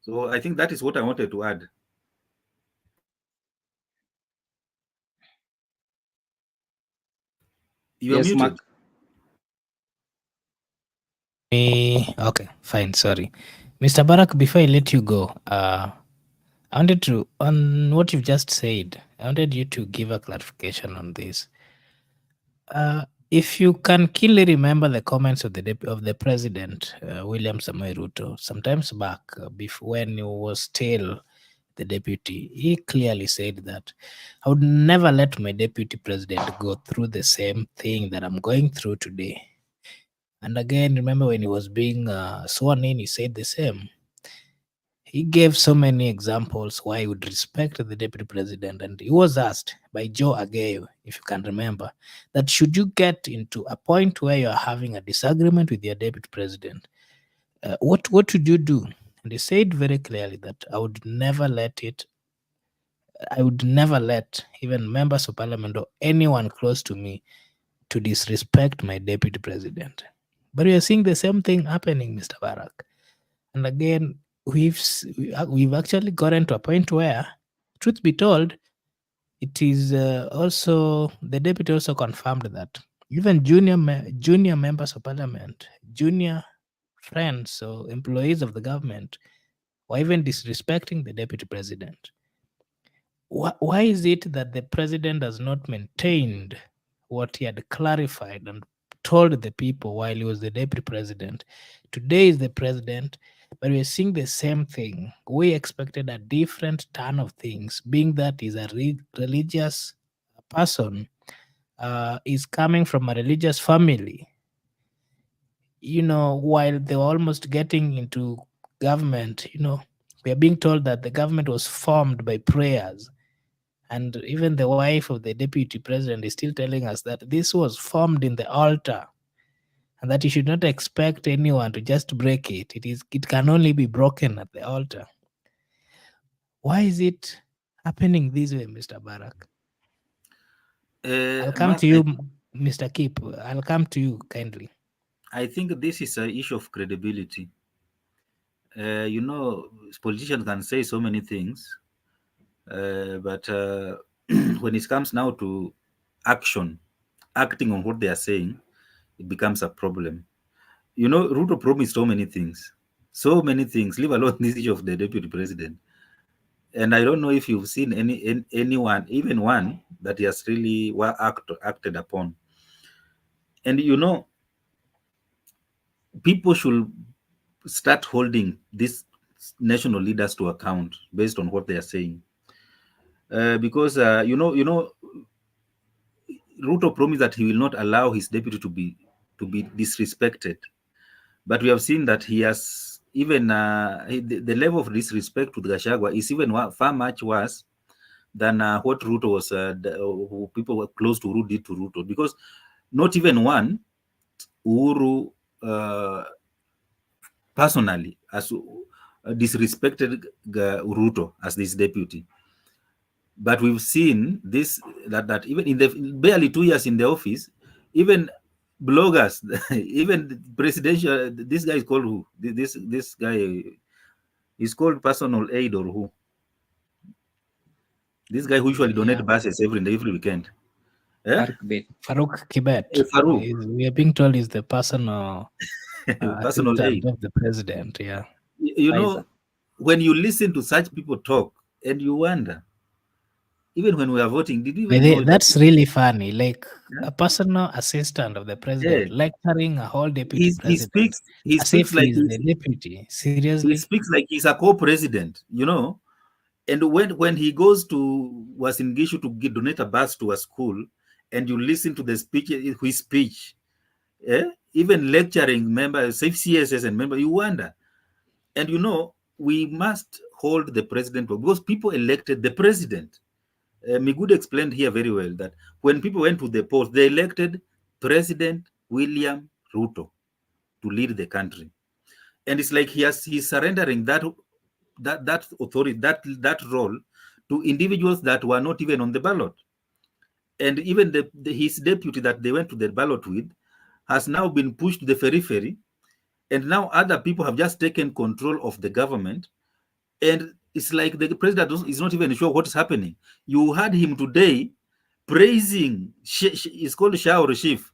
Speaker 2: So I think that is what I wanted to add. You are
Speaker 4: Yes,
Speaker 2: muted.
Speaker 4: Mark.
Speaker 1: Okay, fine. Sorry, Mr. Barak. Before I let you go, I wanted to, on what you've just said, I wanted you to give a clarification on this. If you can keenly remember the comments of the president, William Samoei Ruto, sometimes back, before, when he was still the deputy, he clearly said that I would never let my deputy president go through the same thing that I'm going through today. And again, remember when he was being sworn in, he said the same. He gave so many examples why he would respect the deputy president. And he was asked by Joe Agayo, if you can remember, that should you get into a point where you're having a disagreement with your deputy president, what would you do? And he said very clearly that I would never let even members of parliament or anyone close to me to disrespect my deputy president. But we are seeing the same thing happening, Mr. Barak. And again, we've actually gotten to a point where, truth be told, it is also the deputy also confirmed that even junior members of parliament, junior friends or employees of the government, were even disrespecting the deputy president. Why is it that the president has not maintained what he had clarified and told the people while he was the deputy president? Today is the president, but we're seeing the same thing. We expected a different turn of things, being that he's a religious person, is coming from a religious family. While they were almost getting into government, we are being told that the government was formed by prayers. And even the wife of the deputy president is still telling us that this was formed in the altar, and that you should not expect anyone to just break it. It can only be broken at the altar. Why is it happening this way, Mr. Barak? I'll come
Speaker 2: Mark,
Speaker 1: to you, Mr. Kip. I'll come to you kindly.
Speaker 2: I think this is an issue of credibility. Politicians can say so many things, but when it comes now to acting on what they are saying, it becomes a problem. Ruto promised so many things, leave alone this issue of the deputy president. And I don't know if you've seen anyone, even one, that he has really acted upon. And people should start holding these national leaders to account based on what they are saying. Because Ruto promised that he will not allow his deputy to be disrespected, but we have seen that he has even the level of disrespect to Gachagua is even far much worse than what Ruto was. People were close to Ruto did to Ruto, because not even one Uhuru personally as disrespected Ruto as this deputy. But we've seen this, that even in the barely 2 years in the office, even bloggers, even presidential, this guy is called who? This guy is called personal aid or who? This guy who usually donate buses every weekend. Eh?
Speaker 1: Farouk Kibet.
Speaker 2: Farouk,
Speaker 1: We are being told he's the personal
Speaker 2: personal
Speaker 1: assistant
Speaker 2: aid.
Speaker 1: of the president. Yeah.
Speaker 2: You know, when you listen to such people talk, and you wonder, even when we are voting, did you even know that?
Speaker 1: That's really funny. Like
Speaker 2: Yeah?
Speaker 1: a personal assistant of the president
Speaker 2: Yeah.
Speaker 1: lecturing a whole deputy
Speaker 2: He
Speaker 1: president
Speaker 2: speaks he
Speaker 1: as if
Speaker 2: speaks like
Speaker 1: he's the deputy.
Speaker 2: he
Speaker 1: Seriously?
Speaker 2: speaks like he's a co-president, you know. And when he goes to Wasingishu to donate a bus to a school, and you listen to the speech, his speech, even lecturing members, safe CSS and member, you wonder. And you know, we must hold the president because people elected the president. Migude explained here very well that when people went to the polls, they elected President William Ruto to lead the country, and it's like he's surrendering that authority, that role, to individuals that were not even on the ballot. And even his deputy that they went to the ballot with has now been pushed to the periphery, and now other people have just taken control of the government. And it's like the president is not even sure what is happening. You heard him today praising, it's called Shah or Chief,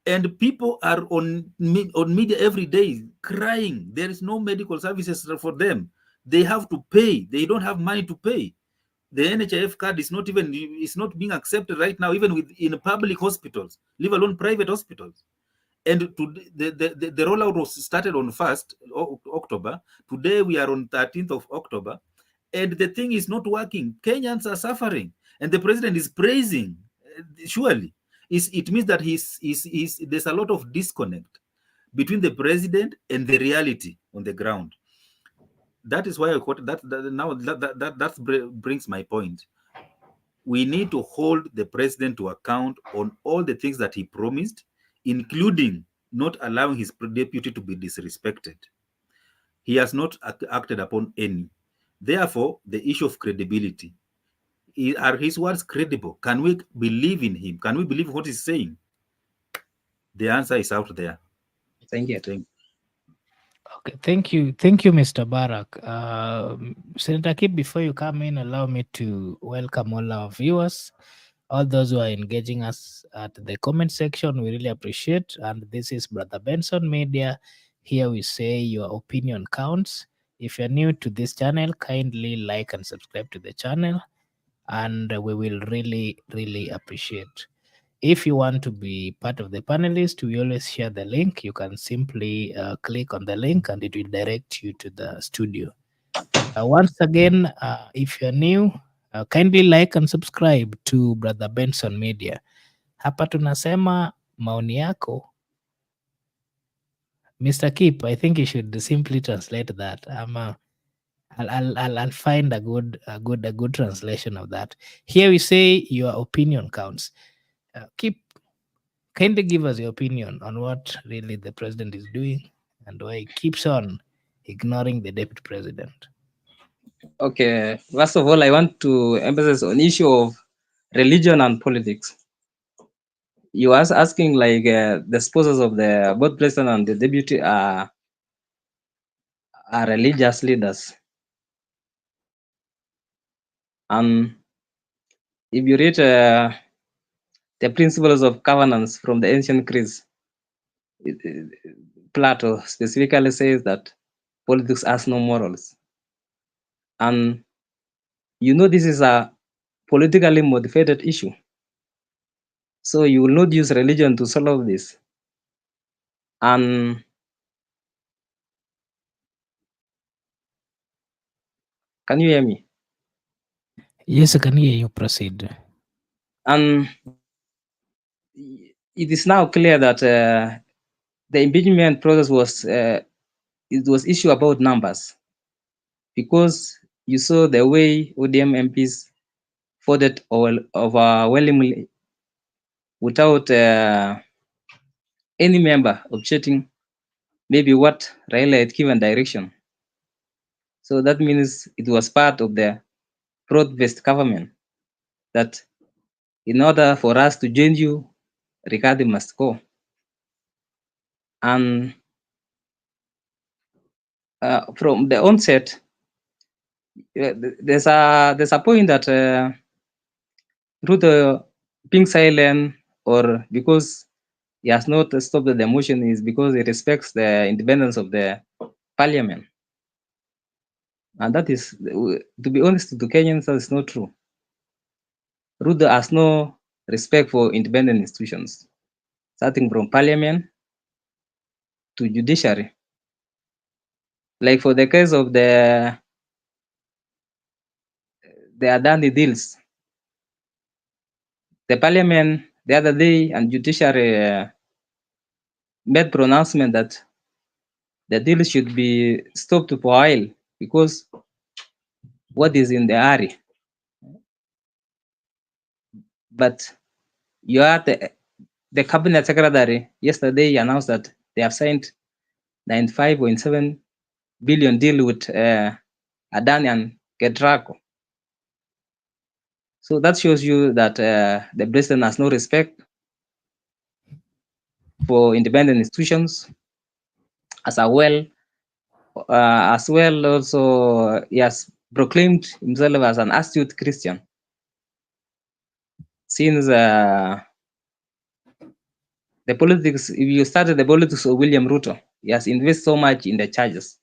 Speaker 2: and people are on media every day crying. There is no medical services for them. They have to pay. They don't have money to pay. The NHIF card is not being accepted right now, even in public hospitals, leave alone private hospitals. And the rollout was started on 1st October. Today we are on 13th of October, and the thing is not working. Kenyans are suffering, and the president is praising. Surely, it means that there's a lot of disconnect between the president and the reality on the ground. That is why I quote that. Now that brings my point. We need to hold the president to account on all the things that he promised, including not allowing his deputy to be disrespected. He has not acted upon any. Therefore, the issue of credibility. Are his words credible? Can we believe in him? Can we believe what he's saying? The answer is out there.
Speaker 4: Thank you.
Speaker 1: Okay, thank you, Mr. Barak. Senator Kip, before you come in, allow me to welcome all our viewers, all those who are engaging us at the comment section. We really appreciate. And this is Brother Benson Media. Here we say your opinion counts. If you're new to this channel, kindly like and subscribe to the channel, and we will really, really appreciate. If you want to be part of the panelists, we always share the link. You can simply click on the link and it will direct you to the studio. Once again, if you're new, kindly like and subscribe to Brother Benson Media. Hapa tunasema maoni yako. Mr. Kip, I think you should simply translate that. I'll find a good translation of that. Here we say your opinion counts. Keep kindly give us your opinion on what really the president is doing and why he keeps on ignoring the deputy president.
Speaker 4: Okay, first of all, I want to emphasize on issue of religion and politics. You are asking like the spouses of the both president and the deputy are religious leaders, and if you read the principles of governance from the ancient Greece, Plato specifically says that politics has no morals. And you know this is a politically motivated issue. So you will not use religion to solve this. And can you hear me?
Speaker 1: Yes, I can hear you. Proceed.
Speaker 4: And it is now clear that the impeachment process was issue about numbers, because you saw the way ODM MPs voted overwhelmingly without any member objecting maybe what Raila had given direction. So that means it was part of the broad-based government, that in order for us to join you, Rigathi must go. And from the onset, there's a point that Ruto being silent, or because he has not stopped the motion, is because he respects the independence of the parliament. And that is, to be honest to Kenyans, that is not true. Ruto has no respect for independent institutions, starting from parliament to judiciary. Like for the case of the Adani deals, the parliament the other day and judiciary made pronouncement that the deal should be stopped for a while because what is in the hurry. But you are the cabinet secretary yesterday announced that they have signed 95.7 billion deal with Adani and Gachagua. So that shows you that the president has no respect for independent institutions, as well also he has proclaimed himself as an astute Christian. Since the politics, if you started the politics of William Ruto, he has invested so much in the churches.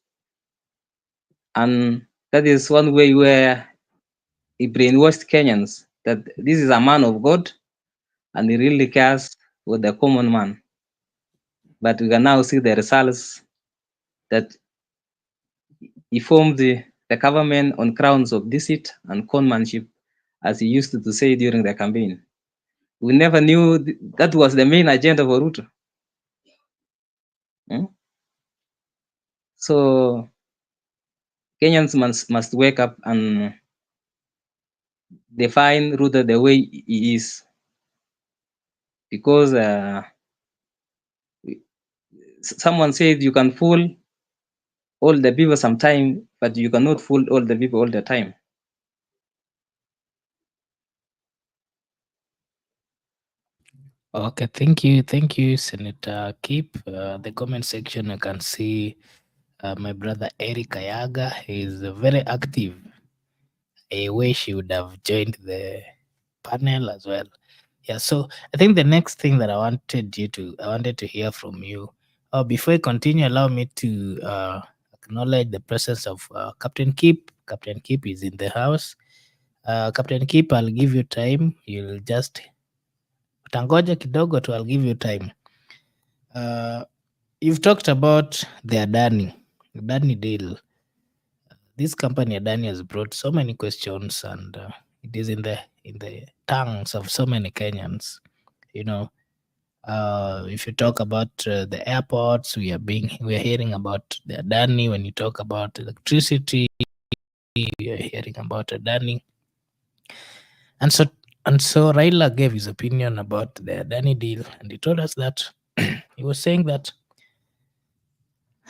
Speaker 4: And that is one way where he brainwashed Kenyans that this is a man of God and he really cares for the common man. But we can now see the results that he formed the government on grounds of deceit and conmanship, as he used to say during the campaign. We never knew that was the main agenda for Ruto. So Kenyans must wake up and define Ruto the way he is, because someone said you can fool all the people sometime, but you cannot fool all the people all the time.
Speaker 1: Okay, thank you, Senator Keep. The comment section, you can see my brother Eric Ayaga is very active. I wish he would have joined the panel as well. Yeah, so I think the next thing that I wanted to hear from you. Before I continue, allow me to acknowledge the presence of Captain Keep. Captain Keep is in the house. Captain Keep, I'll give you time. You'll just utangoja kidogo tu, I'll give you time. You've talked about the Adani deal. This company Adani has brought so many questions, and it is in the tongues of so many Kenyans. You know, if you talk about the airports, we are hearing about the Adani. When you talk about electricity, we are hearing about Adani. And so Raila gave his opinion about the Adani deal, and he told us that he was saying that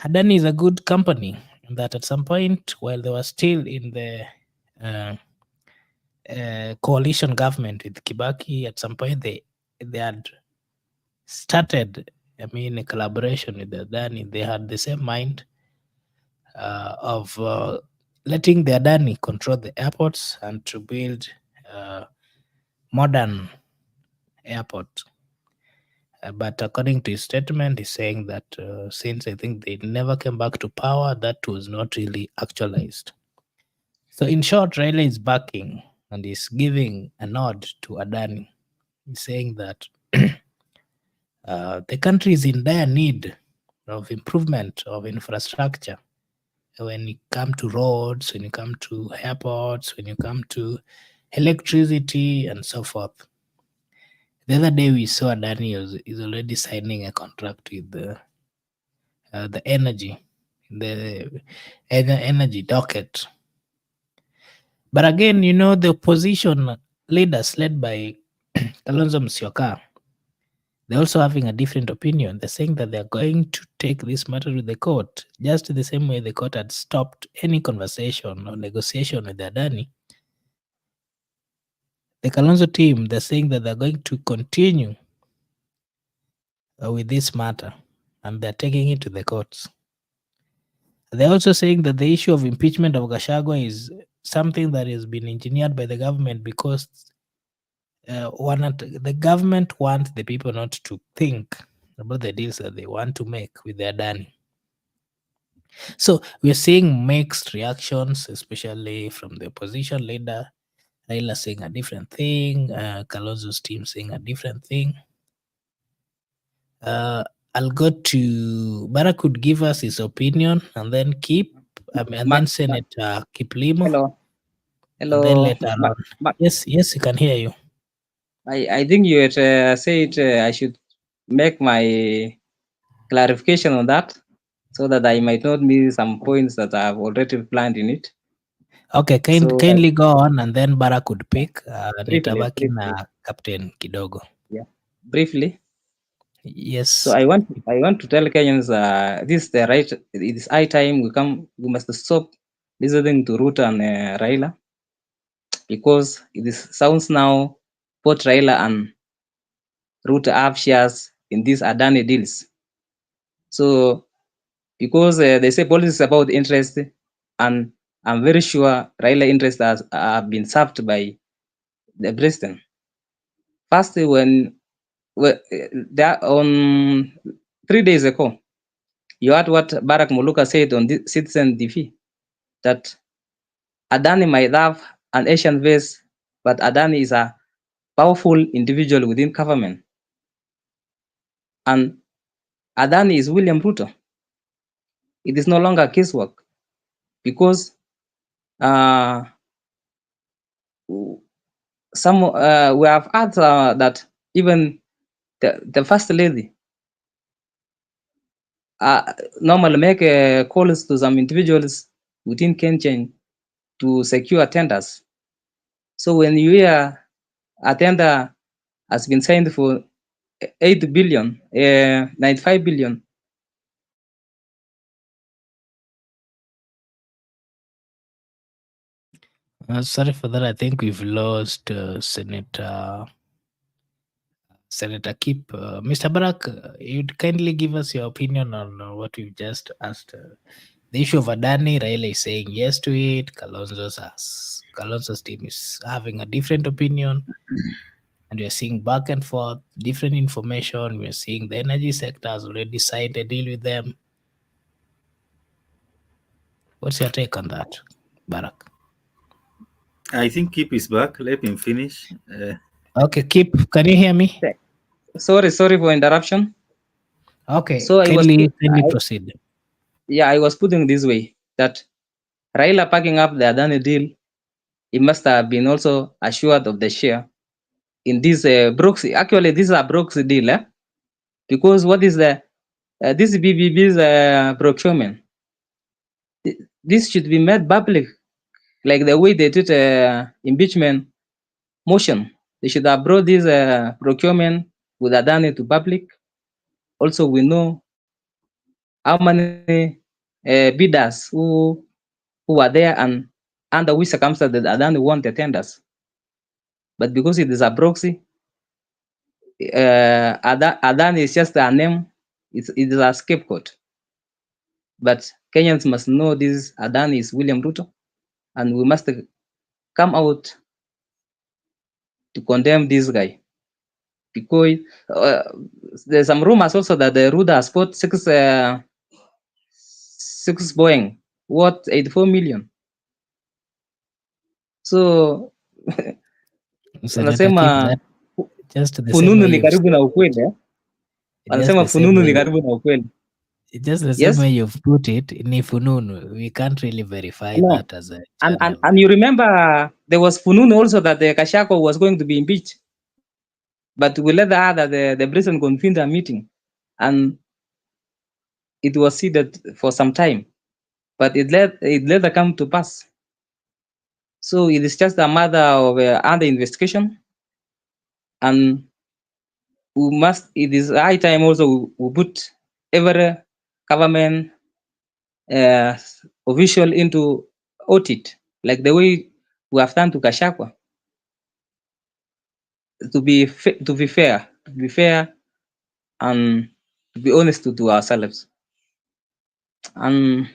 Speaker 1: Adani is a good company, and that at some point, while they were still in the coalition government with Kibaki, at some point they had started, a collaboration with Adani. They had the same mind of letting the Adani control the airports and to build modern airport. But according to his statement, he's saying that since I think they never came back to power, that was not really actualized. So in short, Raila is backing and is giving a nod to Adani. He's saying that the country is in dire need of improvement of infrastructure. When you come to roads, when you come to airports, when you come to electricity and so forth. The other day we saw Adani is already signing a contract with the energy docket. But again, the opposition leaders led by Kalonzo Musyoka, they're also having a different opinion. They're saying that they're going to take this matter to the court, just the same way the court had stopped any conversation or negotiation with Adani. the Kalonzo team, they're saying that they're going to continue with this matter, and they're taking it to the courts. They're also saying that the issue of impeachment of Gachagua is something that has been engineered by the government because the government wants the people not to think about the deals that they want to make with the Adani. So we're seeing mixed reactions, especially from the opposition leader. Raila saying a different thing, Kalonzo's team saying a different thing. I'll go to Bara could give us his opinion, and then and then Senator Kiplimo,
Speaker 4: Hello.
Speaker 1: and then later on.
Speaker 4: Ma-
Speaker 1: Yes, you can hear you.
Speaker 4: I think you had said I should make my clarification on that so that I might not miss some points that I've already planned in it.
Speaker 1: Okay,
Speaker 4: So
Speaker 1: kindly go on, and then Bara could pick. Nitabaki
Speaker 4: briefly,
Speaker 1: na Captain kidogo.
Speaker 4: yeah, briefly.
Speaker 1: Yes.
Speaker 4: So I want to tell Kenyans this is the right. It is high time we must stop listening to Ruto and Raila, because it sounds now both Raila and Ruto have shares in these Adani deals. So because they say politics is about interest, and I'm very sure Raila interest has been served by the president. First, when that on 3 days ago, you heard what Barack Muluka said on Citizen TV, that Adani might have an Asian base, but Adani is a powerful individual within government. And Adani is William Ruto. It is no longer guesswork, because we have heard that even the first lady normally make calls to some individuals within Kenya to secure tenders. So when you hear a tender has been signed for 8 billion, 95 billion,
Speaker 1: Sorry for that. I think we've lost Senator Kip. Mr. Barak, you'd kindly give us your opinion on what we've just asked. The issue of Adani, Raila is saying yes to it. Kalonzo's team is having a different opinion. And we are seeing back and forth, different information. We are seeing the energy sector has already signed a deal with them. What's your take on that, Barak?
Speaker 2: I think Keep is back. Let him finish.
Speaker 1: Okay, Kip, can you hear me?
Speaker 4: sorry for interruption.
Speaker 1: Okay,
Speaker 4: So
Speaker 1: kindly proceed.
Speaker 4: I was putting this way, that Raila packing up the Adani deal, he must have been also assured of the share in this Brooks. Actually, this is a Brooks deal, because what is this BBB's procurement? This should be made public, like the way they did impeachment motion. They should have brought this procurement with Adani to public. Also, we know how many bidders who were there and under which circumstances Adani won the tenders. But because it is a proxy, Adani is just a name. It is a scapegoat. But Kenyans must know this Adani is William Ruto, and we must come out to condemn this guy, because there's some rumors also that the Ruto has bought six Boeing worth 84 million. So wanasema fununu ni karibu na ukweli. Wanasema fununu ni karibu na ukweli.
Speaker 1: Just the same way you've put it, ni fununu. We can't really verify that as a channel.
Speaker 4: And you remember there was fununu also that the Gachagua was going to be impeached. But we let the president convene a meeting, and it was seated for some time. But it later come to pass. So it is just a matter of under investigation, and it is high time also we put every government official into audit, like the way we have done to Gachagua. to be fair, and to be honest to ourselves. And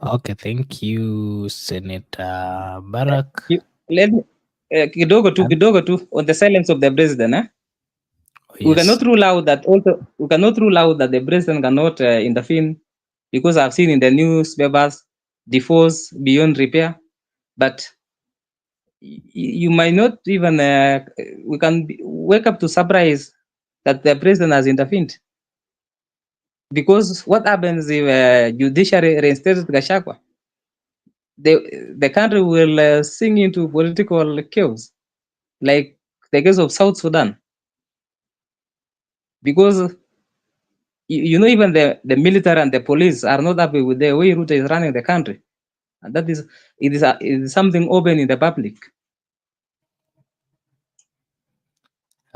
Speaker 1: Okay, thank you, Senator Barak.
Speaker 4: let me kidogo tu on the silence of the president. We
Speaker 1: Yes.
Speaker 4: cannot rule out that the president cannot intervene, because I've seen in the newspapers divorce beyond repair. But you might not even we can wake up to surprise that the president has intervened, because what happens if judiciary reinstates Gachagua? The country will sink into political chaos, like the case of South Sudan, because even the military and the police are not happy with the way Ruto is running the country, and that is it is something open in the public.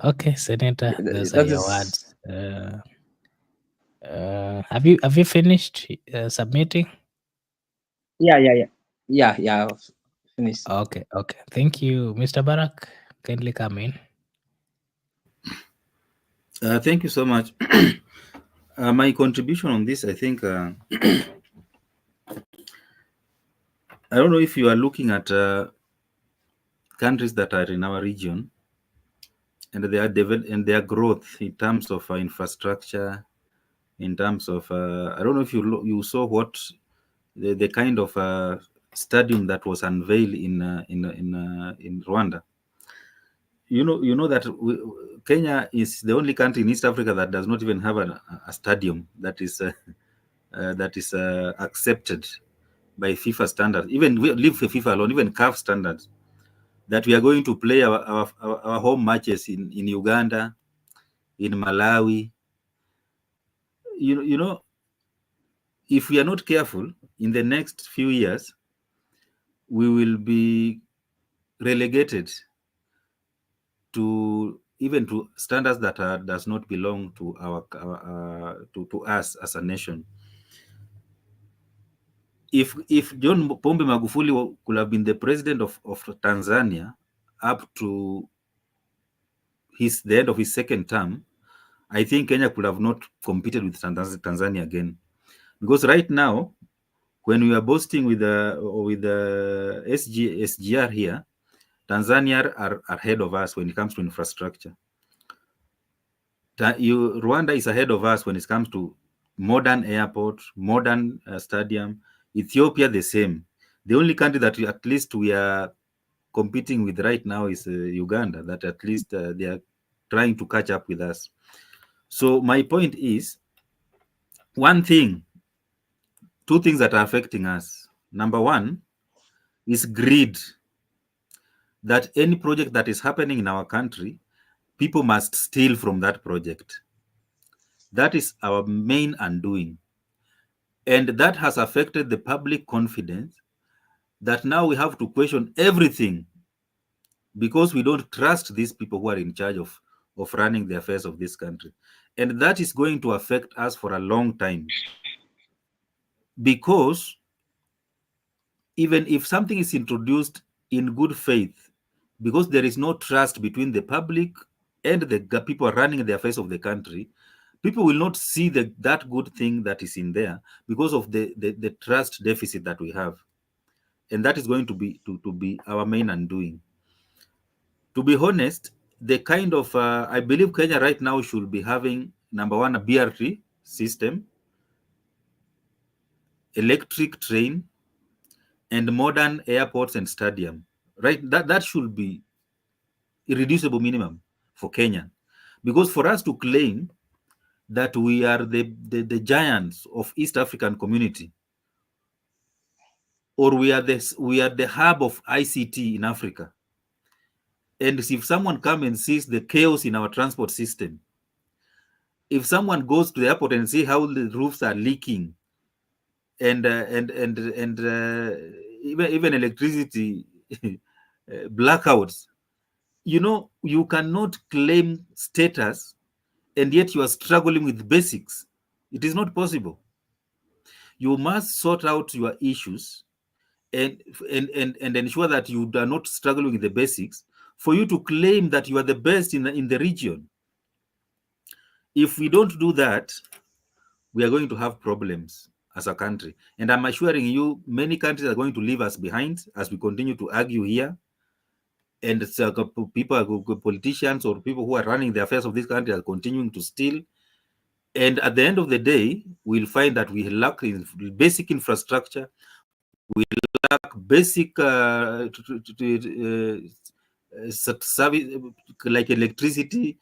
Speaker 1: Okay, Senator, those are
Speaker 4: That
Speaker 1: your
Speaker 4: is,
Speaker 1: words. Have you finished submitting?
Speaker 4: yeah. Finished.
Speaker 1: Okay, thank you, Mr. Barak. Kindly come in.
Speaker 2: Thank you so much. My contribution on this, I think, I don't know if you are looking at countries that are in our region and their growth in terms of infrastructure, in terms of I don't know if you saw what the kind of stadium that was unveiled in Rwanda. You know that Kenya is the only country in East Africa that does not even have a stadium that is accepted by FIFA standards. Even we leave FIFA alone, even CAF standards. That we are going to play our home matches in Uganda, in Malawi. You know, if we are not careful, in the next few years, we will be relegated to even to standards that does not belong to to us as a nation. If John Pombe Magufuli could have been the president of Tanzania up to the end of his second term, I think Kenya could have not competed with Tanzania again. Because right now, when we are boasting with the SGR here, Tanzania are ahead of us when it comes to infrastructure. Rwanda is ahead of us when it comes to modern airport, modern stadium. Ethiopia, the same. The only country that at least we are competing with right now is Uganda, that at least they are trying to catch up with us. So my point is, two things that are affecting us. Number one is greed. That any project that is happening in our country, people must steal from that project. That is our main undoing. And that has affected the public confidence that now we have to question everything because we don't trust these people who are in charge of running the affairs of this country. And that is going to affect us for a long time. Because even if something is introduced in good faith, because there is no trust between the public and the people running the affairs of the country, people will not see that good thing that is in there because of the trust deficit that we have. And that is going to be our main undoing. To be honest, the kind of I believe Kenya right now should be having, number one, a BRT system, electric train, and modern airports and stadium. Right, that should be irreducible minimum for Kenya, because for us to claim that we are the giants of East African community, or we are the hub of ICT in Africa, and if someone comes and sees the chaos in our transport system, if someone goes to the airport and see how the roofs are leaking, and even electricity blackouts, you cannot claim status and yet you are struggling with basics. It is not possible. You must sort out your issues and ensure that you are not struggling with the basics, for you to claim that you are the best in the region. If we don't do that, we are going to have problems as a country. And I'm assuring you, many countries are going to leave us behind as we continue to argue here. And people, politicians, or people who are running the affairs of this country are continuing to steal. And at the end of the day, we'll find that we lack basic infrastructure, we lack basic service like electricity,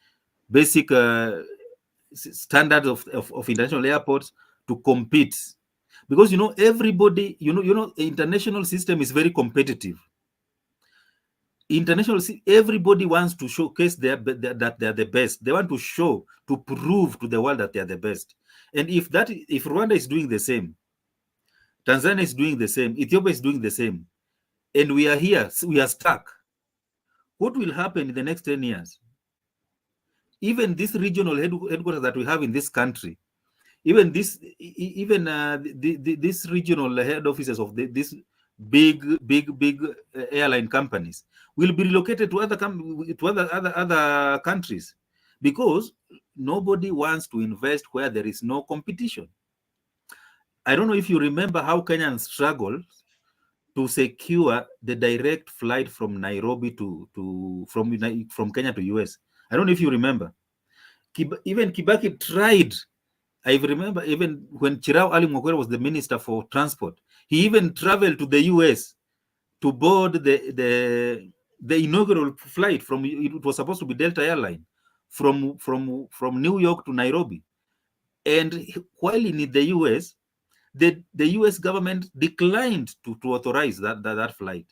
Speaker 2: basic standards of international airports to compete. Because everybody, the international system is very competitive. Everybody wants to showcase that they're the best. They want to prove to the world that they're the best. And if Rwanda is doing the same, Tanzania is doing the same, Ethiopia is doing the same, and we are here, we are stuck, what will happen in the next 10 years? Even this regional headquarters that we have in this country, even this regional head offices of this big airline companies will be relocated to other countries, because nobody wants to invest where there is no competition. I don't know if you remember how Kenyans struggled to secure the direct flight from Nairobi from Kenya to US. I don't know if you remember. Even Kibaki tried. I remember even when Chirao Ali Mokwere was the Minister for Transport, he even traveled to the US to board the inaugural flight from, it was supposed to be Delta Airline, from New York to Nairobi. And while in the US, the US government declined to authorize that flight.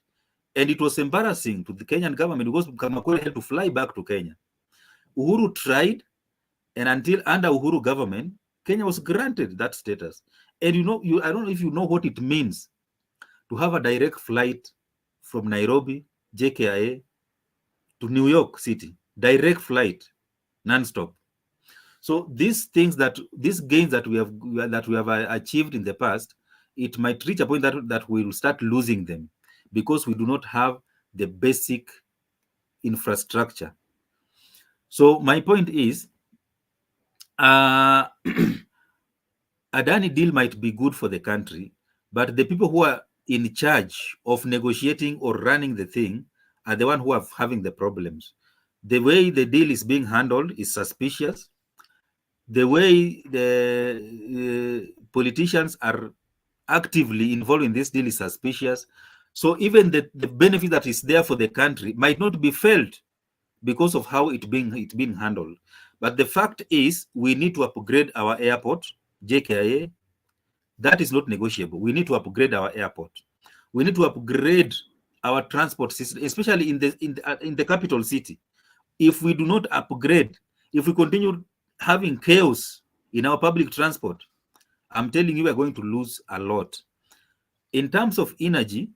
Speaker 2: And it was embarrassing to the Kenyan government because Kamakwere had to fly back to Kenya. Uhuru tried, and until under Uhuru government, Kenya was granted that status. And I don't know if you know what it means to have a direct flight from Nairobi, JKIA, to New York City, direct flight, non-stop. So these gains that we have achieved in the past, it might reach a point that we will start losing them because we do not have the basic infrastructure. So my point is, Adani deal might be good for the country, but the people who are in charge of negotiating or running the thing are the ones who are having the problems. The way the deal is being handled is suspicious. The way the politicians are actively involved in this deal is suspicious. So even the benefit that is there for the country might not be felt because of how it's being handled. But the fact is, we need to upgrade our airport, JKIA. That is not negotiable. We need to upgrade our airport. We need to upgrade our transport system, especially in the capital city. If we do not upgrade, if we continue having chaos in our public transport, I'm telling you, we're going to lose a lot. In terms of energy,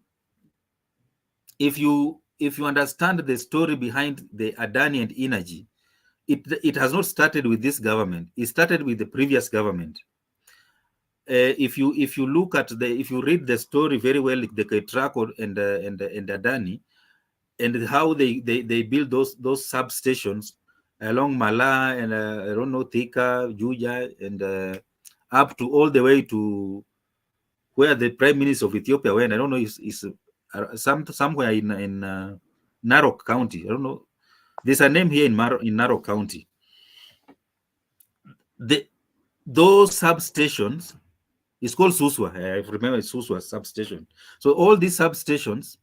Speaker 2: if you understand the story behind the Adani and energy, it has not started with this government. It started with the previous government. If you look at if you read the story very well, the Ketrako and Adani, and how they build those substations along Mala and I don't know, Thika, Juja, and up to all the way to where the Prime Minister of Ethiopia went. I don't know, is somewhere in Narok County. I don't know. There's a name here in Narok County. Those substations is called Suswa. I remember it's Suswa substation. So all these substations,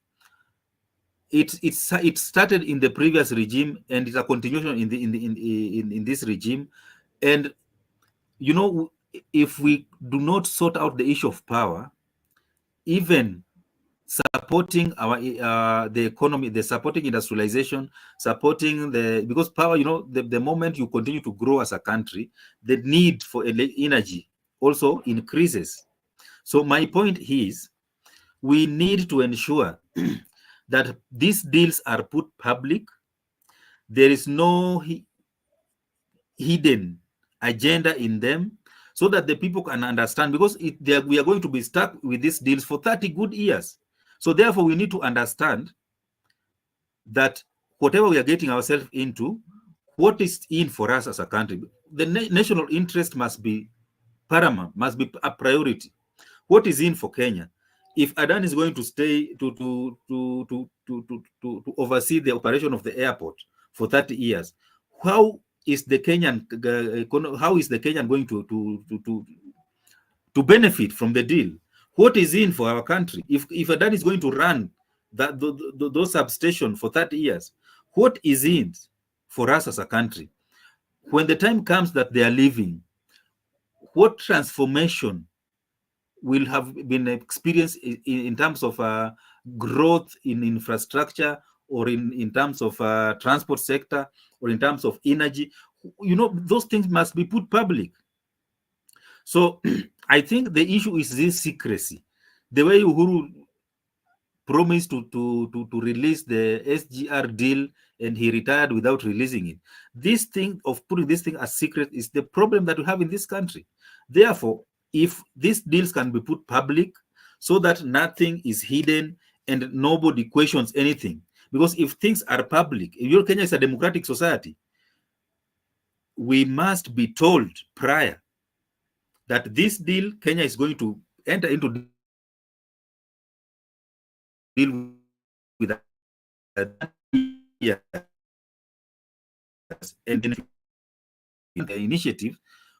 Speaker 2: it started in the previous regime, and it's a continuation in this regime. And if we do not sort out the issue of power, even supporting the economy, the supporting industrialization, supporting because power, the moment you continue to grow as a country, the need for energy also increases. So my point is, we need to ensure that these deals are put public. There is no hidden agenda in them, so that the people can understand, because we are going to be stuck with these deals for 30 good years. So therefore, we need to understand that whatever we are getting ourselves into, what is in for us as a country, the national interest must be paramount, must be a priority. What is in for Kenya? If Adani is going to stay to oversee the operation of the airport for 30 years, how is the Kenyan going to benefit from the deal? What is in for our country? If Adani is going to run those substations for 30 years, what is in for us as a country? When the time comes that they are leaving, what transformation will have been experienced in terms of growth in infrastructure, or in terms of transport sector, or in terms of energy? Those things must be put public. So I think the issue is this secrecy. The way Uhuru promised to release the SGR deal and he retired without releasing it. This thing of putting this thing as secret is the problem that we have in this country. Therefore, if these deals can be put public so that nothing is hidden and nobody questions anything, because if things are public, Kenya is a democratic society, we must be told prior that this deal, Kenya is going to enter into deal with and the initiative.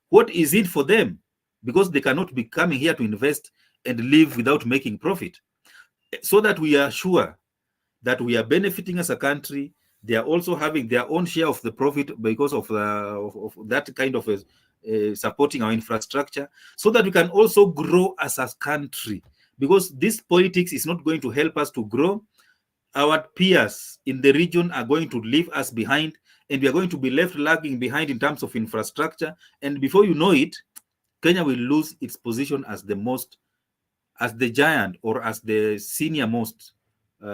Speaker 2: What is it for them? Because they cannot be coming here to invest and live without making profit. So that we are sure that we are benefiting as a country. They are also having their own share of the profit because of that kind of supporting our infrastructure, so that we can also grow as a country. Because this politics is not going to help us to grow. Our peers in the region are going to leave us behind, and we are going to be left lagging behind in terms of infrastructure. And before you know it, Kenya will lose its position as the giant, or as the senior most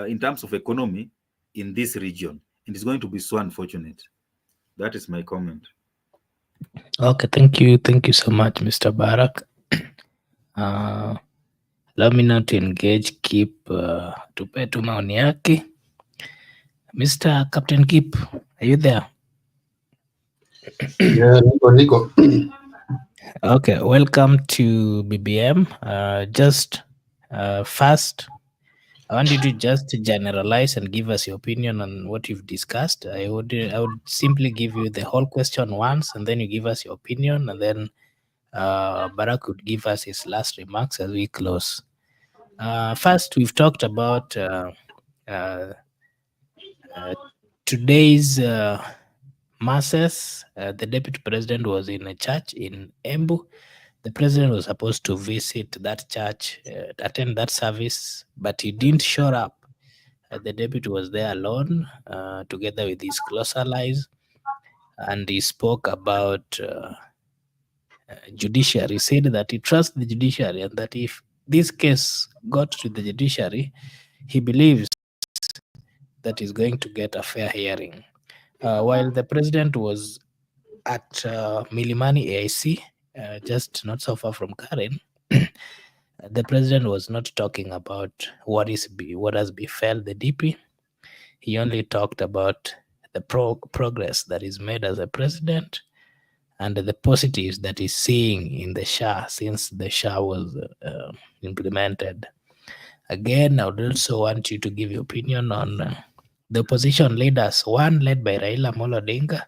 Speaker 2: in terms of economy in this region. And it's going to be so unfortunate. That is my comment.
Speaker 1: Okay, thank you so much, Mr. Barak. Allow me now to engage Kip tupe tu maoni yake. Mr. Captain Kip, are you there?
Speaker 5: Yeah, Nico.
Speaker 1: Okay, welcome to BBM. Just first, I want you to just generalize and give us your opinion on what you've discussed. I would simply give you the whole question once, and then you give us your opinion, and then Barak would give us his last remarks as we close. First, we've talked about today's masses. The deputy president was in a church in Embu. The president was supposed to visit that church, attend that service, but he didn't show up. The deputy was there alone, together with his close allies, and he spoke about judiciary. He said that he trusts the judiciary, and that if this case got to the judiciary, he believes that he's going to get a fair hearing. While the president was at Milimani AIC, just not so far from Karen, the president was not talking about what has befell the DP. He only talked about the progress that is made as a president and the positives that he's seeing in the SHA since the SHA was implemented. Again, I would also want you to give your opinion on the opposition leaders. One, led by Raila Amolo Odinga,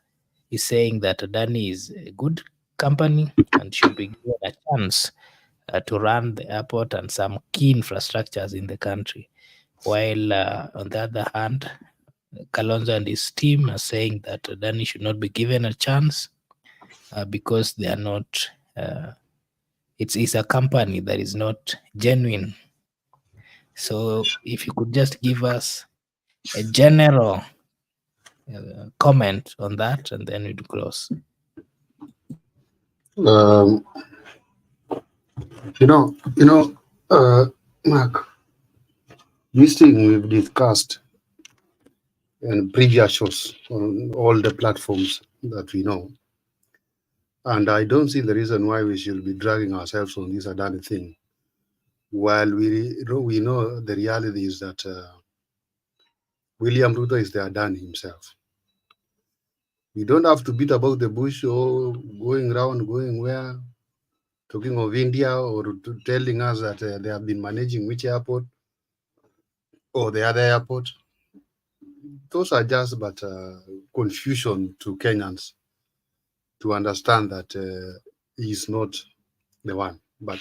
Speaker 1: is saying that Adani is a good company and should be given a chance to run the airport and some key infrastructures in the country. While on the other hand, Kalonzo and his team are saying that Adani should not be given a chance because they are not, it's a company that is not genuine. So if you could just give us a general comment on that, and then we'd close.
Speaker 5: Mark, this thing we've discussed in previous shows on all the platforms that we know. And I don't see the reason why we should be dragging ourselves on this Adani thing while we know the reality is that William Ruto is the Adani himself. We don't have to beat about the bush or going around, going where, talking of India or telling us that they have been managing which airport or the other airport. Those are just but confusion to Kenyans to understand that he is not the one. But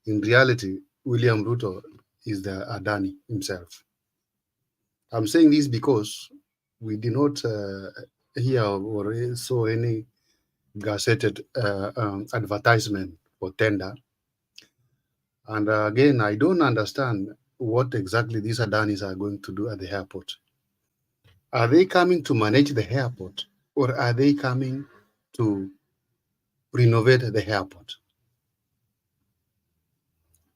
Speaker 5: in reality, William Ruto is the Adani himself. I'm saying this because we did not hear or saw any gazetted advertisement for tender. And again, I don't understand what exactly these Adanis are going to do at the airport. Are they coming to manage the airport or are they coming to renovate the airport?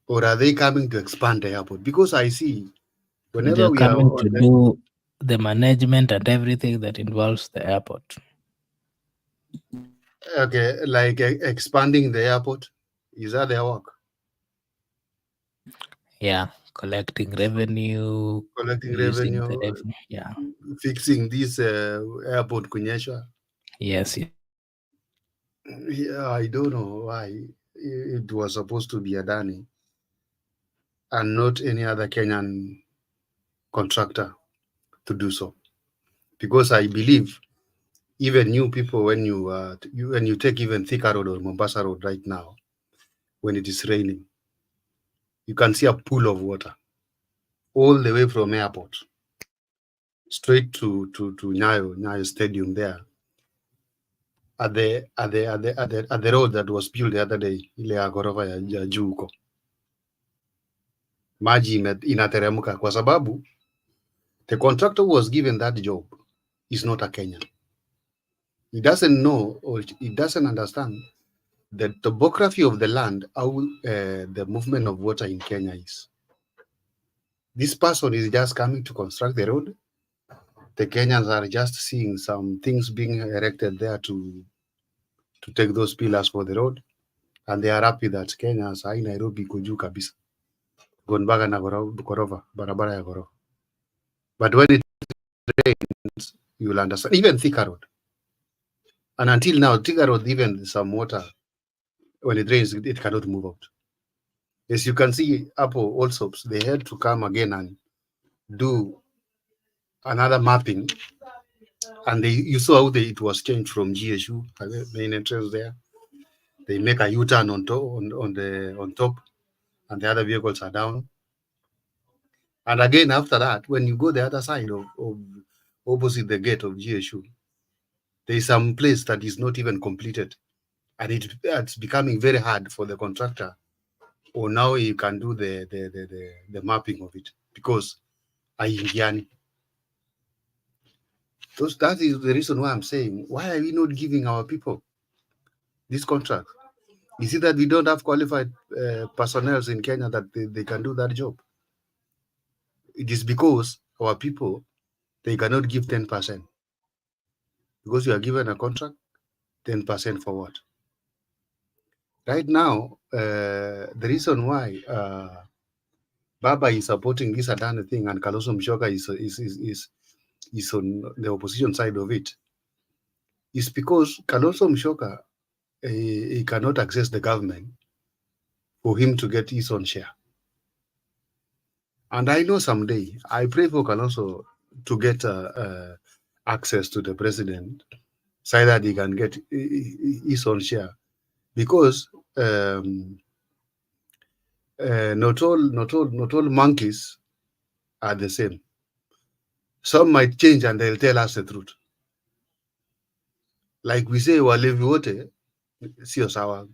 Speaker 5: Or are they coming to expand the airport? Because I see whenever
Speaker 1: They're
Speaker 5: we are
Speaker 1: coming
Speaker 5: on
Speaker 1: to do the management and everything that involves the airport.
Speaker 5: okay, like expanding the airport, is that their work?
Speaker 1: Yeah, collecting revenue,
Speaker 5: Collecting
Speaker 1: using the
Speaker 5: revenue,
Speaker 1: revenue. Yeah.
Speaker 5: fixing this airport Kunyesha.
Speaker 1: Yes.
Speaker 5: Yeah, I don't know why it was supposed to be Adani and not any other Kenyan contractor to do so. Because I believe even new people, when you take even Thika Road or Mombasa Road right now, when it is raining, you can see a pool of water all the way from airport straight to Nyayo Stadium there at the road that was built the other day, ile ya ghorofa ya juu huko, maji inateremka kwa sababu the contractor who was given that job is not a Kenyan. He doesn't know or he doesn't understand the topography of the land, how the movement of water in Kenya is. This person is just coming to construct the road. The Kenyans are just seeing some things being erected there to take those pillars for the road, and they are happy that Kenya sai Nairobi iko juu kabisa, gonbaga na ghorofa, barabara ya ghorofa. But when it rains, you will understand. Even Thika Road, and until now, Thika Road, even some water, when it rains, it cannot move out. As you can see, Apple also they had to come again and do another mapping, and you saw how it was changed from GSU, the main entrance there. They make a U-turn on top, and the other vehicles are down. And again, after that, when you go the other side of opposite the gate of GSU, there is some place that is not even completed, and it's becoming very hard for the contractor. Or now you can do the mapping of it because aingiani. That is the reason why I'm saying, why are we not giving our people this contract? Is it that we don't have qualified personnel in Kenya that they can do that job? It is because our people, they cannot give 10%. Because you are given a contract, 10% for what? Right now, the reason why Baba is supporting this Adani thing and Kaloso Musyoka is on the opposition side of it is because Kaloso Musyoka he cannot access the government for him to get his own share. And I know someday, I pray for Kalonzo to get access to the president so that he can get his own share. Because not all monkeys are the same. Some might change and they'll tell us the truth. Like we say, walevi wote sio sawa.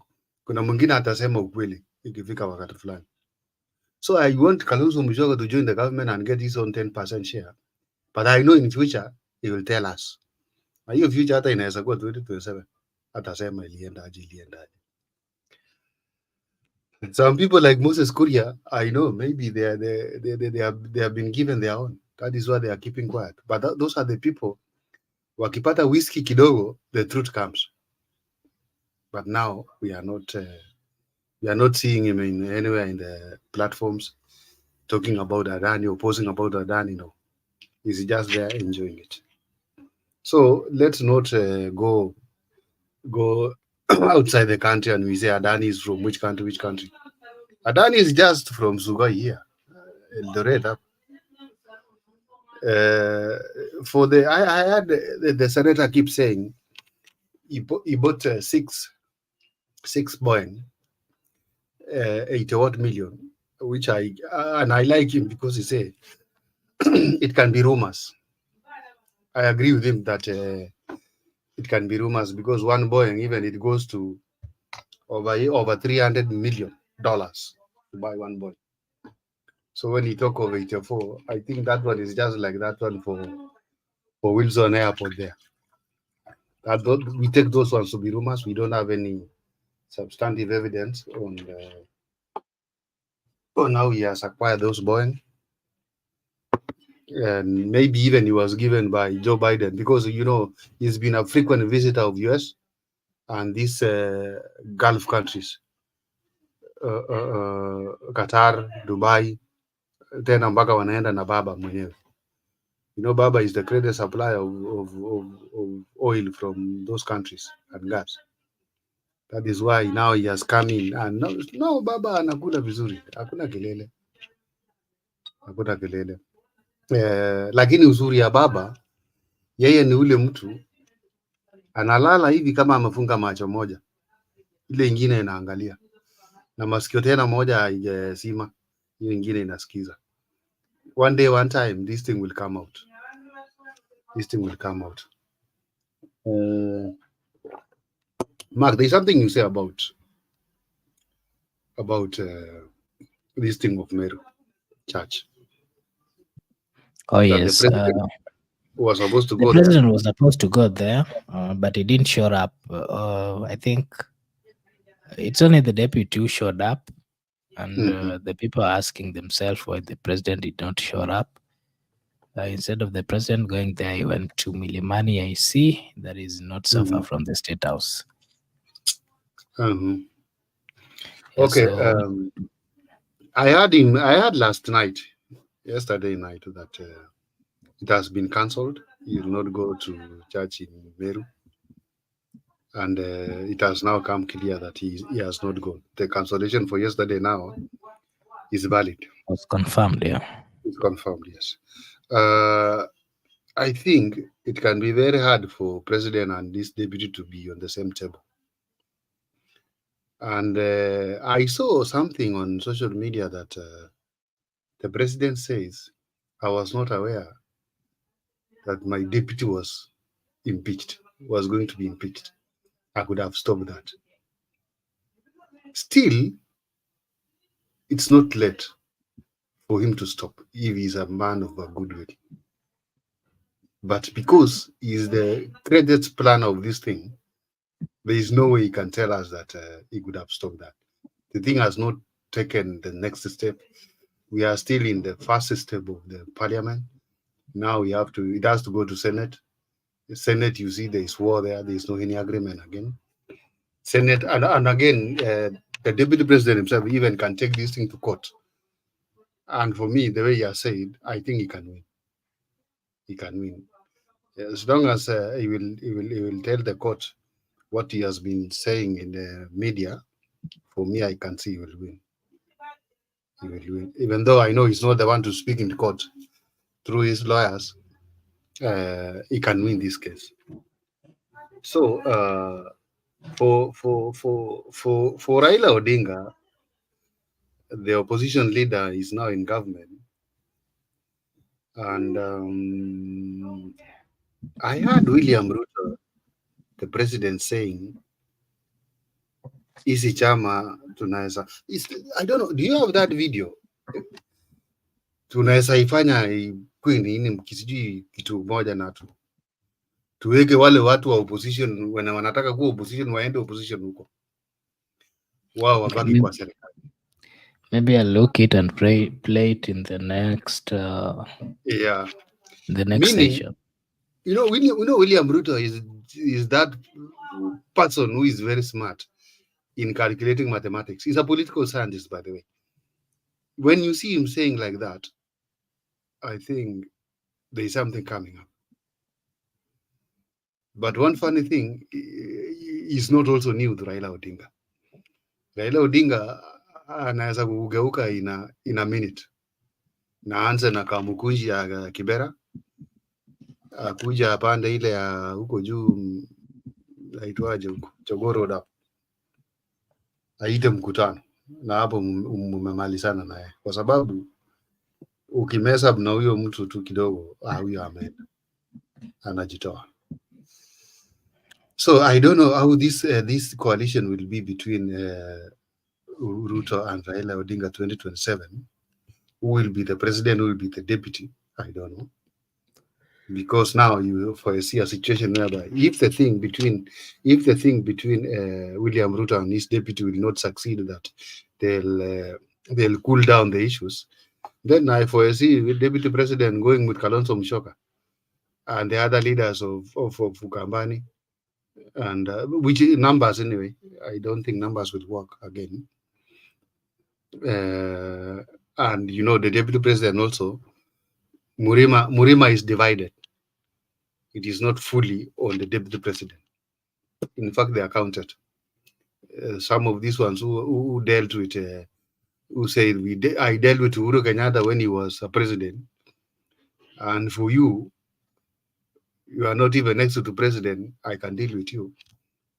Speaker 5: Kuna mwingine atasema ukweli ikifika wakati fulani. So I want Kalonzo Musyoka to join the government and get his own 10% share. But I know in future he will tell us. Na hiyo future hata inaweza kuwa 2027. Atasema iliendaje. Some people like Moses Kuria, I know maybe they have been given their own. That is why they are keeping quiet. But those are the people. Wakipata whiskey kidogo, the truth comes. But now we are not We are not seeing him in anywhere in the platforms talking about Adani or posing about Adani. No, he's just there enjoying it. So let's not go outside the country and we say Adani is from which country, which country. Adani is just from Sugoi here, Eldoret. For the I had the senator keep saying he bought six Boeing 80 million, which I like him because he say it can be rumors. I agree with him that it can be rumors because one Boeing even it goes to over $300 million to buy one Boeing. So when he talk of 84, I think that one is just like that one for Wilson Airport there. We take those ones to be rumors. We don't have any substantive evidence on how he has acquired those Boeing. And maybe even he was given by Joe Biden because he's been a frequent visitor of US and these Gulf countries, Qatar, Dubai, tena mpaka wanaenda na baba mwenyewe. Baba is the greatest supplier of oil from those countries and gas. That is why now he has come in and no baba anakula vizuri, hakuna kelele. Lakini uzuri ya baba, yeye ni ule mtu analala hivi kama amefunga macho moja, ile ingine inaangalia na masikio tena moja haijasima, hiyo ingine inasikiza. One day, one time, this thing will come out. Mark, there's something you say about this thing of Meru Church.
Speaker 1: Oh,
Speaker 5: That
Speaker 1: yes.
Speaker 5: the president was supposed to
Speaker 1: The
Speaker 5: go there.
Speaker 1: president was supposed to go there, but he didn't show up. I think it's only the deputy who showed up, and the people are asking themselves why the president did not show up. Instead of the president going there, he went to Milimani IC, that is not so far from the State House.
Speaker 5: Okay.
Speaker 1: So,
Speaker 5: I heard yesterday night, that it has been cancelled. He will not go to church in Meru. And it has now come clear that he has not gone. The cancellation for yesterday now is valid.
Speaker 1: was confirmed, yeah.
Speaker 5: It's confirmed, yes. I think it can be very hard for president and this deputy to be on the same table. And I saw something on social media that the president says, I was not aware that my deputy was going to be impeached. I could have stopped that. Still, it's not late for him to stop if he's a man of a goodwill. But because he's the greatest planner of this thing, there is no way he can tell us that he could have stopped that. The thing has not taken the next step. We are still in the first step of the parliament. Now it has to go to Senate. The Senate, you see, there is war there. There is no any agreement again. Senate, and again, the deputy president himself even can take this thing to court. And for me, the way he has said, I think he can win. He can win. As long as he will tell the court what he has been saying in the media, for me, I can see he will win. He will win. Even though I know he's not the one to speak in court through his lawyers, he can win this case. So for Raila Odinga, the opposition leader is now in government, and I heard William Ruto, the president, saying, "Isi chama tunaweza." I don't know. Do you have that video? Tunaweza ifanya ikuwe nini, kisijui kitu moja na tuweke wale watu wa opposition wanataka kuwa opposition waende opposition huko, wao wabaki kwa serikali.
Speaker 1: Maybe I'll look it and play it in the next
Speaker 5: Yeah.
Speaker 1: the next
Speaker 5: Meaning,
Speaker 1: session.
Speaker 5: William Ruto is that person who is very smart. in calculating mathematics. He's a political scientist, by the way. When you see him saying like that, I think there's something coming up. But one funny thing is not also new to Raila Odinga. Raila Odinga anaweza kugeuka in a minute, naanze na Kamukunji ya Kibera, akuja apande ile ya huko juu aitwaje huko Jogoo Road, aite mkutano, na hapo mmemalizana naye, kwa sababu ukimesa na huyo mtu tu kidogo, huyo ameenda anajitoa. So I don't know how this coalition will be between Ruto and Raila Odinga 2027. Who will be the president? Who will be the deputy? I don't know. Because now you foresee a situation whereby if the thing between William Ruto and his deputy will not succeed, that they'll cool down the issues, then I foresee the deputy president going with Kalonzo Musyoka and the other leaders of Ukambani, and which numbers anyway. I don't think numbers will work again. And you know, the deputy president also, Murima is divided. It is not fully on the deputy president. In fact, they are counted. Some of these ones who dealt with, who said I dealt with Uhuru Kenyatta when he was a president, and for you are not even next to the president, I can deal with you.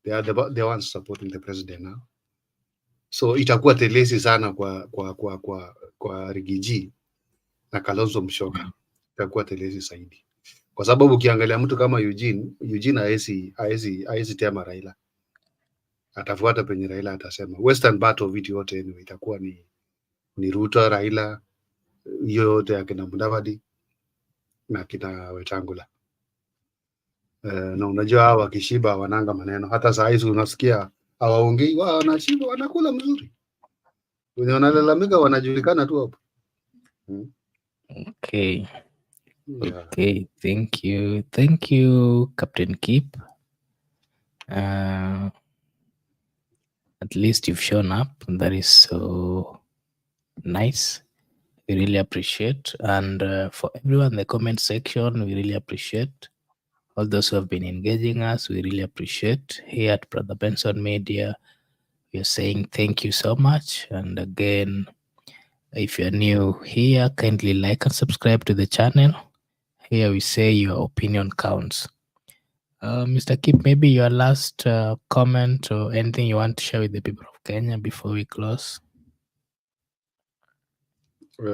Speaker 5: They are the ones supporting the president now. So itakuwa telesi sana kwa Rigiji na Kalonzo Musyoka, itakuwa telesi zaidi, kwa sababu ukiangalia mtu kama Eugene haezi tema Raila, atafuata penye Raila atasema. Western part of it yote anyway itakuwa ni Ruto, Raila, yote akina Mudavadi na kina Wetangula. Na unajua hawa wakishiba wananga maneno. Hata saa hizi unasikia hawaongei, wao wanashiba, wanakula mzuri. Wenye wanalalamika wanajulikana tu hapo.
Speaker 1: Okay.
Speaker 5: Yeah.
Speaker 1: Okay, thank you, Captain Keep. At least you've shown up, and that is so nice. We really appreciate. And for everyone in the comment section, we really appreciate. All those who have been engaging us, we really appreciate. Here at Brother Benson Media, we are saying thank you so much. And again, if you're new here, kindly like and subscribe to the channel. Here we say your opinion counts. Mr. Kip, maybe your last comment or anything you want to share with the people of Kenya before we close?
Speaker 5: I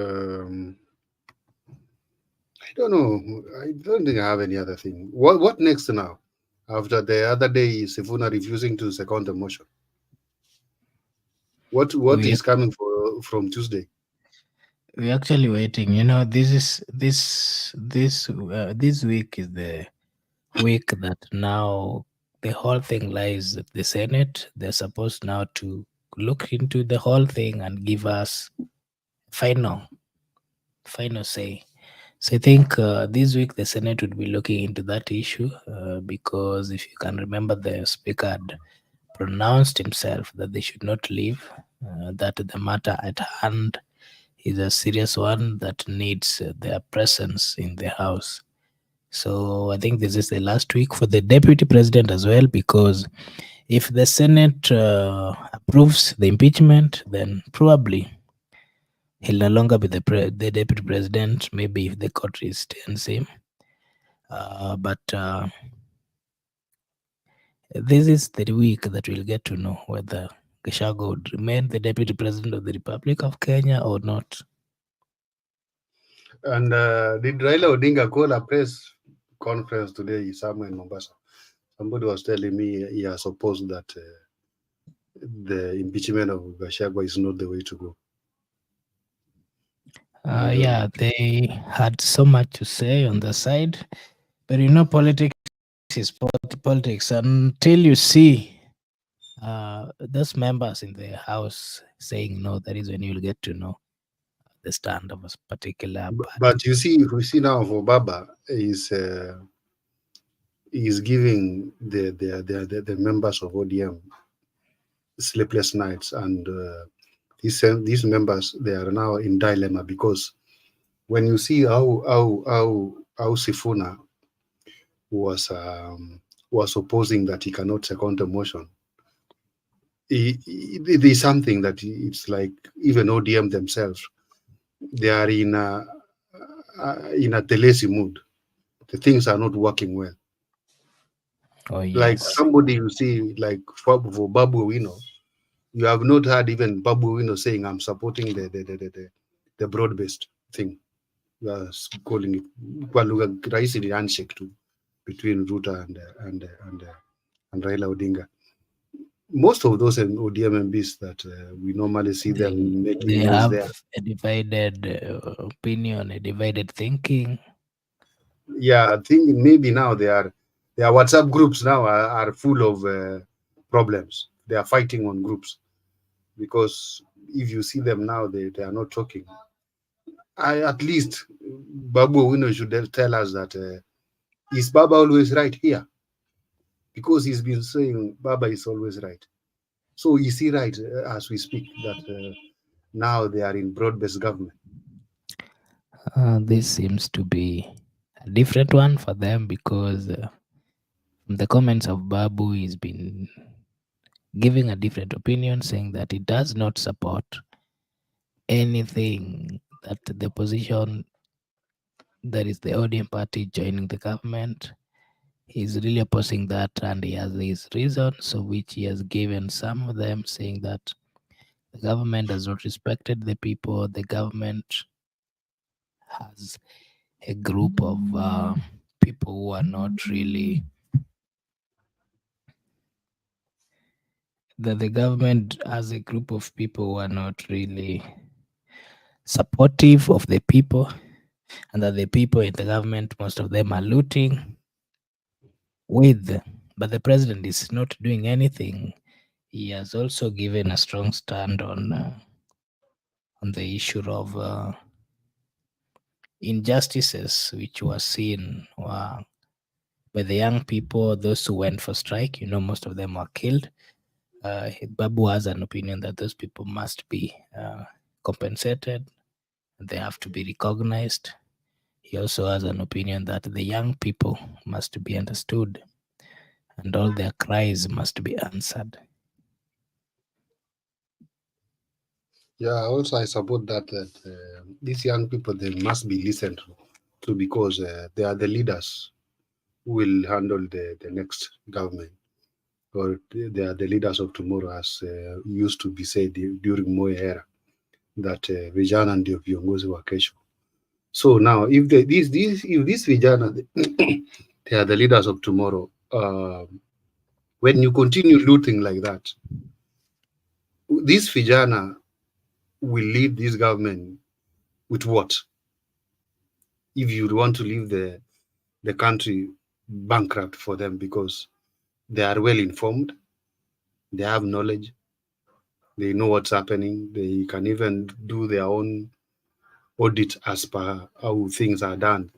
Speaker 5: don't know. I don't think I have any other thing. What next now? After the other day, Sifuna refusing to second the motion. What is coming from Tuesday?
Speaker 1: We're actually waiting. You know, this week is the week that now the whole thing lies at the Senate. They're supposed now to look into the whole thing and give us final say. So I think this week the Senate would be looking into that issue because if you can remember, the Speaker had pronounced himself that they should not leave, that the matter at hand is a serious one that needs their presence in the House. So I think this is the last week for the Deputy President as well, because if the Senate approves the impeachment, then probably he'll no longer be the Deputy President, maybe if the court restains him. But this is the week that we'll get to know whether Gachagua would remain the Deputy President of the Republic of Kenya or not.
Speaker 5: And did Raila Odinga call a press conference today somewhere in Mombasa? Somebody was telling me he has opposed that the impeachment of Gachagua is not the way to go.
Speaker 1: Yeah, they had so much to say on the side, but you know, politics is politics. Until you see those members in the House saying no, that is when you'll get to know the stand of a particular party.
Speaker 5: But you see, we see now for Baba is giving the members of ODM sleepless nights, and these members, they are now in dilemma, because when you see how Sifuna was was opposing that he cannot second the motion, it is something that it's like even ODM themselves, they are in a lazy mood. The things are not working well.
Speaker 1: Oh,
Speaker 5: Like
Speaker 1: yes.
Speaker 5: somebody you see, like for Babu Wino, you have not heard even Babu Wino saying, "I'm supporting the broad-based thing." You are calling it well, raising the handshake too between Ruto and Raila Odinga. Most of those ODM MPs that we normally see
Speaker 1: They,
Speaker 5: them
Speaker 1: they
Speaker 5: making noise
Speaker 1: have
Speaker 5: there,
Speaker 1: a divided opinion, a divided thinking.
Speaker 5: yeah, I think maybe now their WhatsApp groups now are full of problems. They are fighting on groups, because if you see them now, they are not talking. I at least Babu Owino should tell us that is Baba always right here, because he's been saying Baba is always right. So is he right as we speak that now they are in broad-based government?
Speaker 1: This seems to be a different one for them because from the comments of Babu, he's been giving a different opinion, saying that he does not support anything that the position that is the ODM party joining the government. He's really opposing that, and he has his reasons, of which he has given some of them, saying that the government has not respected the people. The government has a group of people who are not really, that the government has a group of people who are not really supportive of the people, and that the people in the government, most of them are looting with, but the president is not doing anything. He has also given a strong stand on the issue of injustices which were seen by the young people, those who went for strike. Most of them were killed. Babu has an opinion that those people must be compensated, they have to be recognized. He also has an opinion that the young people must be understood and all their cries must be answered.
Speaker 5: Yeah, also I support that these young people, they must be listened to, because they are the leaders who will handle the next government, or they are the leaders of tomorrow, as used to be said during Moi era, that vijana ndio viongozi wa kesho. So now, if if these vijana, they are the leaders of tomorrow, when you continue looting like that, these vijana will lead this government with what? If you want to leave the country bankrupt for them, because they are well informed, they have knowledge, they know what's happening, they can even do their own audit as per how things are done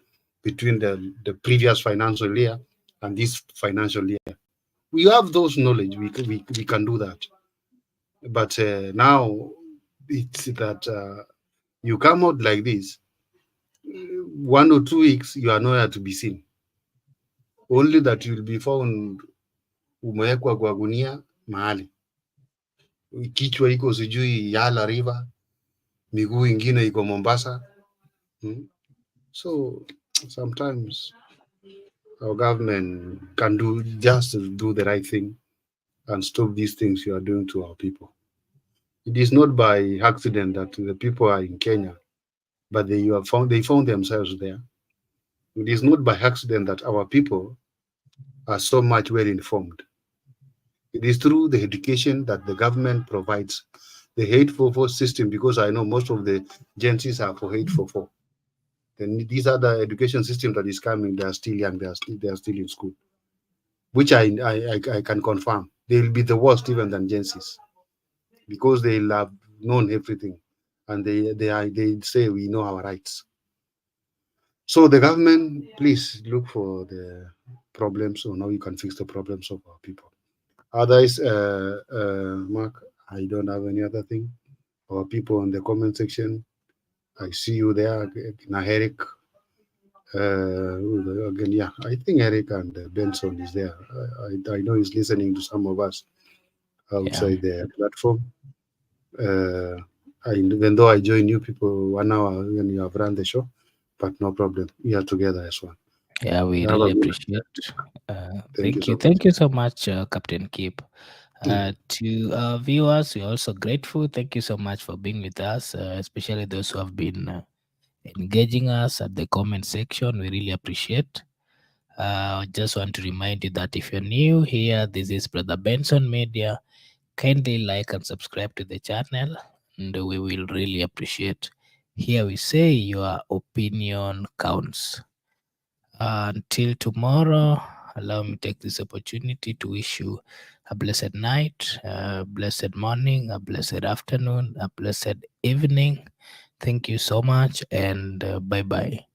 Speaker 5: between the previous financial year and this financial year. We have those knowledge, we can do that. But now it's that you come out like this, 1 or 2 weeks, you are nowhere to be seen. Only that you'll be found umewekwa kwa gunia mahali, kichwa iko sijui Yala River, miguu ingine iko Mombasa. So sometimes our government can just do the right thing and stop these things you are doing to our people. It is not by accident that the people are in Kenya, but they found themselves there. It is not by accident that our people are so much well informed. It is through the education that the government provides. The 844 system, because I know most of the agencies are for 844. Then these other education system that is coming, they are still young, they are still in school, which I can confirm. They will be the worst even than agencies, because they have known everything, and they say we know our rights. So the government, please look for the problems, or how you can fix the problems of our people. Otherwise, Mark, I don't have any other thing. Or people in the comment section, I see you there. Now, Eric, again, yeah, I think Eric and Benson is there. I know he's listening to some of us outside the platform. Even though I join you people 1 hour when you have run the show, but no problem. We are together as one.
Speaker 1: Yeah, we
Speaker 5: Have a
Speaker 1: really
Speaker 5: good-
Speaker 1: appreciate.
Speaker 5: Thank you so much.
Speaker 1: Thank you so much, Captain Kip. To our viewers, we're also grateful. Thank you so much for being with us, especially those who have been engaging us at the comment section. We really appreciate. Just want to remind you that if you're new here, this is Brother Benson Media. Kindly like and subscribe to the channel, and we will really appreciate. Here we say your opinion counts. Until tomorrow, allow me to take this opportunity to wish you a blessed night, a blessed morning, a blessed afternoon, a blessed evening. Thank you so much, and bye bye.